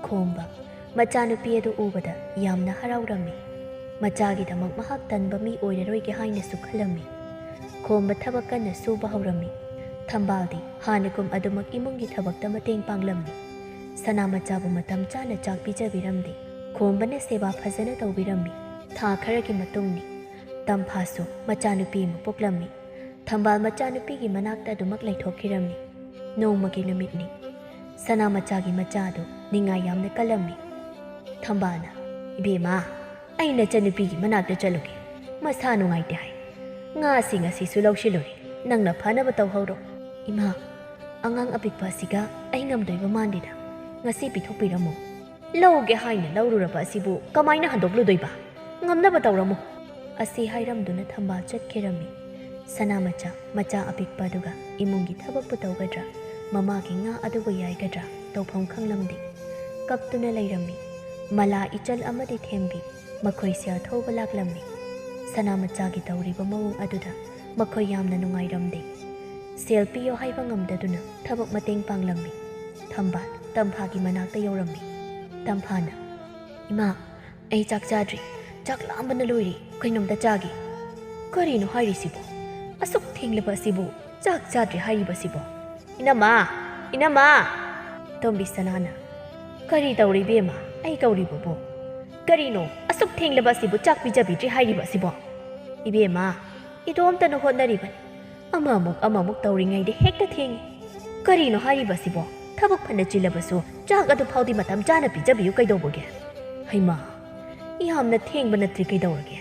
ꯈꯣꯝꯕ ꯃꯆꯥꯅꯨꯄꯤ ꯑꯗꯨ ꯎꯕꯗ ꯌꯥꯝꯅ ꯍꯔꯥꯎꯔꯝꯃꯤ ꯃꯆꯥꯒꯤꯗꯃꯛ ꯃꯍꯥꯛ ꯇꯟꯕ ꯃꯤ ꯑꯣꯏꯔꯔꯣꯏꯒꯦ ꯍꯥꯏꯅꯁꯨ ꯈꯜꯂꯝꯃꯤ ꯈꯣꯝꯕ ꯊꯕꯛ ꯀꯟꯅ ꯁꯨꯕ ꯍꯧꯔꯝꯃꯤ ꯊꯝꯕꯥꯜꯗꯤ ꯍꯥꯟꯅꯒꯨꯝ ꯑꯗꯨꯃꯛ ꯏꯃꯨꯡꯒꯤ ꯊꯕꯛꯇ ꯃꯇꯦꯡ ꯄꯥꯡꯂꯝꯃꯤ ꯁꯅꯥꯃꯆꯥꯕꯨ ꯃꯇꯝ ꯆꯥꯅ ꯆꯥꯛ ꯄꯤꯖꯕꯤꯔꯝꯗꯦ ꯈꯣꯝꯕꯅ ꯁꯦꯕꯥ ꯐꯖꯅ ꯇꯧꯕꯤꯔꯝꯃꯤ ꯊꯥ ꯈꯔꯒꯤ ꯃꯇꯨꯡꯅꯤ ꯇꯝꯐꯥꯁꯨ ꯃꯆꯥꯅꯨꯄꯤ ꯑꯃ ꯄꯣꯛꯂꯝꯃꯤ ꯊꯝꯕꯥꯜ ꯃꯆꯥꯅꯨꯄꯤꯒꯤ ꯃꯅꯥꯛꯇ ꯑꯗꯨꯃꯛ ꯂꯩꯊꯣꯛꯈꯤꯔꯝꯃꯤ ꯅꯣꯡꯃꯒꯤ ꯅꯨꯃꯤꯠꯅꯤ ꯁꯅꯥꯃꯆꯥꯒꯤ ꯃꯆꯥꯗꯨ ꯅꯤꯡꯉꯥꯏ ꯌꯥꯝꯅ ꯀꯜꯂꯝꯃꯤ ꯊꯝꯕꯥꯜꯅ ꯏꯕꯦꯝꯃ ꯑꯩ ꯅꯆꯥꯅꯨꯄꯤꯒꯤ ꯃꯅꯥꯛꯇ ꯆꯠꯂꯨꯒꯦ ꯃꯁꯥ ꯅꯨꯡꯉꯥꯏꯇꯦ ꯍꯥꯏ ꯉꯥꯁꯤ ꯉꯁꯤꯁꯨ ꯂꯧꯁꯤꯜꯂꯨꯔꯦ ꯅꯪꯅ ꯐꯅꯕ ꯇꯧꯍꯧꯔꯣ ꯏꯃꯥ ꯑꯉꯥꯡ ꯑꯄꯤꯛꯄ ꯑꯁꯤꯒ ꯑꯩ ꯉꯝꯗꯣꯏꯕ ꯃꯥꯟꯗꯦꯗ ꯉꯁꯤ ꯄꯤꯊꯣꯛꯄꯤꯔꯝꯃꯨ ꯂꯧꯒꯦ ꯍꯥꯏꯅ ꯂꯧꯔꯨꯔꯕ ꯑꯁꯤꯕꯨ ꯀꯃꯥꯏꯅ ꯍꯟꯗꯣꯛꯂꯨꯗꯣꯏꯕ ꯉꯝꯅꯕ ꯇꯧꯔꯝꯃꯨ ꯑꯁꯤ ꯍꯥꯏꯔꯝꯗꯨꯅ ꯊꯝꯕꯥꯜ ꯆꯠꯈꯤꯔꯝꯃꯤ ꯁꯅꯥꯃꯆꯥ ꯃꯆꯥ ꯑꯄꯤꯛꯄ ꯑꯗꯨꯒ ꯏꯃꯨꯡꯒꯤ ꯊꯕꯛꯄꯨ ꯇꯧꯒꯗ꯭ꯔꯥ ꯃꯃꯥꯒꯤ ꯉꯥ ꯑꯗꯨꯕꯨ ꯌꯥꯏꯒꯗ꯭ꯔꯥ ꯇꯧꯐꯝ ꯈꯪꯂꯝꯗꯦ ꯀꯞꯇꯨꯅ ꯂꯩꯔꯝꯃꯤ ꯃꯂꯥ ꯏꯆꯜ ꯑꯃꯗꯤ ꯊꯦꯝꯕꯤ ꯃꯈꯣꯏ ꯁꯦꯜ ꯊꯧꯕ ꯂꯥꯛꯂꯝꯃꯤ ꯁꯅꯥꯃꯆꯥꯒꯤ ꯇꯧꯔꯤꯕ ꯃꯑꯣꯡ ꯑꯗꯨꯗ ꯃꯈꯣꯏ ꯌꯥꯝꯅ ꯅꯨꯡꯉꯥꯏꯔꯝꯗꯦ ꯁꯦꯜ ꯄꯤꯌꯣ ꯍꯥꯏꯕ ꯉꯝꯗꯗꯨꯅ ꯊꯕꯛ ꯃꯇꯦꯡ ꯄꯥꯡꯂꯝꯃꯤ ꯊꯝꯕꯥꯜ ꯇꯝꯐꯥꯒꯤ ꯃꯅꯥꯛꯇ ꯌꯧꯔꯝꯃꯤ ꯇꯝꯐꯥꯅ ꯏꯃꯥ ꯑꯩ ꯆꯥꯛ ꯆꯥꯗ꯭ꯔꯤ ꯆꯥꯛ ꯂꯥꯝꯕꯅ ꯂꯣꯏꯔꯦ ꯀꯩꯅꯣꯝꯇ ꯆꯥꯒꯦ ꯀꯔꯤꯅꯣ ꯍꯥꯏꯔꯤꯁꯤꯕꯣ ꯑꯁꯨꯛ ꯊꯦꯡꯂꯕ ꯑꯁꯤꯕꯨ ꯆꯥꯛ ꯆꯥꯗ꯭ꯔꯤ ꯍꯥꯏꯔꯤꯕꯁꯤꯕꯣ ꯏꯅꯝꯃ ꯇꯣꯝꯕꯤ ꯁꯅꯥꯅ ꯀꯔꯤ ꯇꯧꯔꯤ ꯏꯕꯦꯝꯃ ꯑꯩ ꯀꯧꯔꯤꯕꯕꯣ ꯀꯔꯤꯅꯣ ꯑꯁꯨꯛ ꯊꯦꯡꯂꯕ ꯑꯁꯤꯕꯨ ꯆꯥꯛ ꯄꯤꯖꯕꯤꯗ꯭ꯔꯤ ꯍꯥꯏꯔꯤꯕ ꯑꯁꯤꯕꯣ ꯏꯕꯦꯝꯃ ꯏꯇꯣꯝꯇꯅ ꯍꯣꯠꯅꯔꯤꯕꯅꯤ ꯑꯃꯃꯨꯛ ꯇꯧꯔꯤꯉꯩꯗ ꯍꯦꯛꯇ ꯊꯦꯡꯉꯤ ꯀꯔꯤꯅꯣ ꯍꯥꯏꯔꯤꯕ ꯑꯁꯤꯕꯣ ꯊꯕꯛ ꯐꯅ ꯆꯤꯜꯂꯕꯁꯨ ꯆꯥꯛ ꯑꯗꯨ ꯐꯥꯎꯗꯤ ꯃꯇꯝ ꯆꯥꯅ ꯄꯤꯖꯕꯤꯌꯨ ꯀꯩꯗꯧꯕꯒꯦ ꯍꯩꯃꯥ ꯌꯥꯝꯅ ꯊꯦꯡꯕ ꯅꯠꯇ꯭ꯔꯤ ꯀꯩꯗꯧꯔꯒꯦ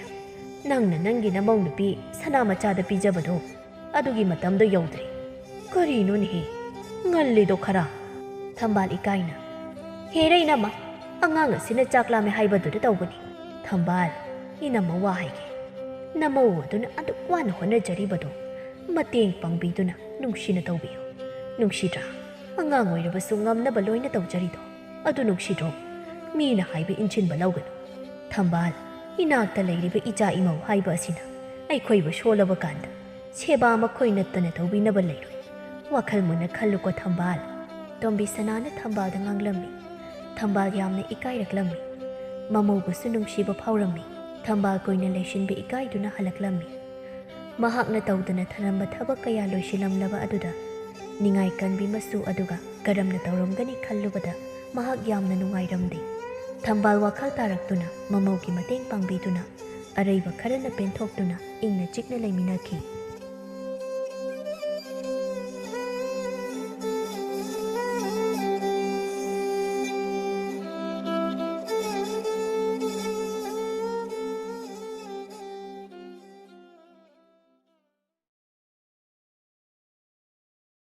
ꯅꯪꯅ ꯅꯪꯒꯤ ꯅꯃꯧ ꯅꯨꯄꯤ ꯁꯅꯥꯃꯆꯥꯗ ꯄꯤꯖꯕꯗꯣ ꯑꯗꯨꯒꯤ ꯃꯇꯝꯗꯣ ꯌꯧꯗ꯭ꯔꯤ ꯀꯔꯤꯅꯣꯅꯦꯍꯦ ꯉꯜꯂꯤꯗꯣ ꯈꯔ ꯊꯝꯕꯥꯜ ꯏꯀꯥꯏꯅ ꯍꯦꯔꯦ ꯏꯅꯝꯃ ꯑꯉꯥꯡ ꯑꯁꯤꯅ ꯆꯥꯛ ꯂꯥꯝꯃꯦ ꯍꯥꯏꯕꯗꯨꯗ ꯇꯧꯕꯅꯤ ꯊꯝꯕꯥꯜ ꯏꯅꯝꯃ ꯋꯥ ꯍꯥꯏꯒꯦ ꯅꯃꯧ ꯑꯗꯨꯅ ꯑꯗꯨꯛ ꯋꯥꯅ ꯍꯣꯠꯅꯖꯔꯤꯕꯗꯣ ꯃꯇꯦꯡ ꯄꯥꯡꯕꯤꯗꯨꯅ ꯅꯨꯡꯁꯤꯅ ꯇꯧꯕꯤꯌꯨ ꯅꯨꯡꯁꯤꯗ꯭ꯔꯥ ꯑꯉꯥꯡ ꯑꯣꯏꯔꯕꯁꯨ ꯉꯝꯅꯕ ꯂꯣꯏꯅ ꯇꯧꯖꯔꯤꯗꯣ ꯑꯗꯨ ꯅꯨꯡꯁꯤꯗ꯭ꯔꯣ ꯃꯤꯅ ꯍꯥꯏꯕ ꯏꯟꯁꯤꯟꯕ ꯂꯧꯒꯅꯨ ꯊꯝꯕꯥꯜ ꯏꯅꯥꯛꯇ ꯂꯩꯔꯤꯕ ꯏꯆꯥ ꯏꯃꯧ ꯍꯥꯏꯕ ꯑꯁꯤꯅ ꯑꯩꯈꯣꯏꯕꯨ ꯁꯣꯜꯂꯕ ꯀꯥꯟꯗ ꯁꯦꯕꯥ ꯃꯈꯣꯏ ꯅꯠꯇꯅ ꯇꯧꯕꯤꯅꯕ ꯂꯩꯔꯣꯏ ꯋꯥꯈꯜ ꯃꯨꯟꯅ ꯈꯜꯂꯨꯀꯣ ꯊꯝꯕꯥꯜ ꯇꯣꯝꯕꯤ ꯁꯅꯥꯅ ꯊꯝꯕꯥꯜꯗ ꯉꯥꯡꯂꯝꯃꯤ ꯊꯝꯕꯥꯜ ꯌꯥꯝꯅ ꯏꯀꯥꯏꯔꯛꯂꯝꯃꯤ ꯃꯃꯧꯕꯨꯁꯨ ꯅꯨꯡꯁꯤꯕ ꯐꯥꯎꯔꯝꯃꯤ ꯊꯝꯕꯥꯜ ꯀꯨꯏꯅ ꯂꯩꯁꯤꯟꯕ ꯏꯀꯥꯏꯗꯨꯅ ꯍꯜꯂꯛꯂꯝꯃꯤ ꯃꯍꯥꯛꯅ ꯇꯧꯗꯅ ꯊꯅꯝꯕ ꯊꯕꯛ ꯀꯌꯥ ꯂꯣꯏꯁꯤꯜꯂꯝꯂꯕ ꯑꯗꯨꯗ ꯅꯤꯡꯉꯥꯏ ꯀꯟꯕꯤ ꯃꯁꯨ ꯑꯗꯨꯒ ꯀꯔꯝꯅ ꯇꯧꯔꯝꯒꯅꯤ ꯈꯜꯂꯨꯕꯗ ꯃꯍꯥꯛ ꯌꯥꯝꯅ ꯅꯨꯡꯉꯥꯏꯔꯝꯗꯦ ꯊꯝꯕꯥꯜ ꯋꯥꯈꯜ ꯇꯥꯔꯛꯇꯨꯅ ꯃꯃꯧꯒꯤ ꯃꯇꯦꯡ ꯄꯥꯡꯕꯤꯗꯨꯅ ꯑꯔꯩꯕ ꯈꯔꯅ ꯄꯦꯟꯊꯣꯛꯇꯨꯅ ꯏꯪꯅ ꯆꯤꯛꯅ ꯂꯩꯃꯤꯟꯅꯈꯤ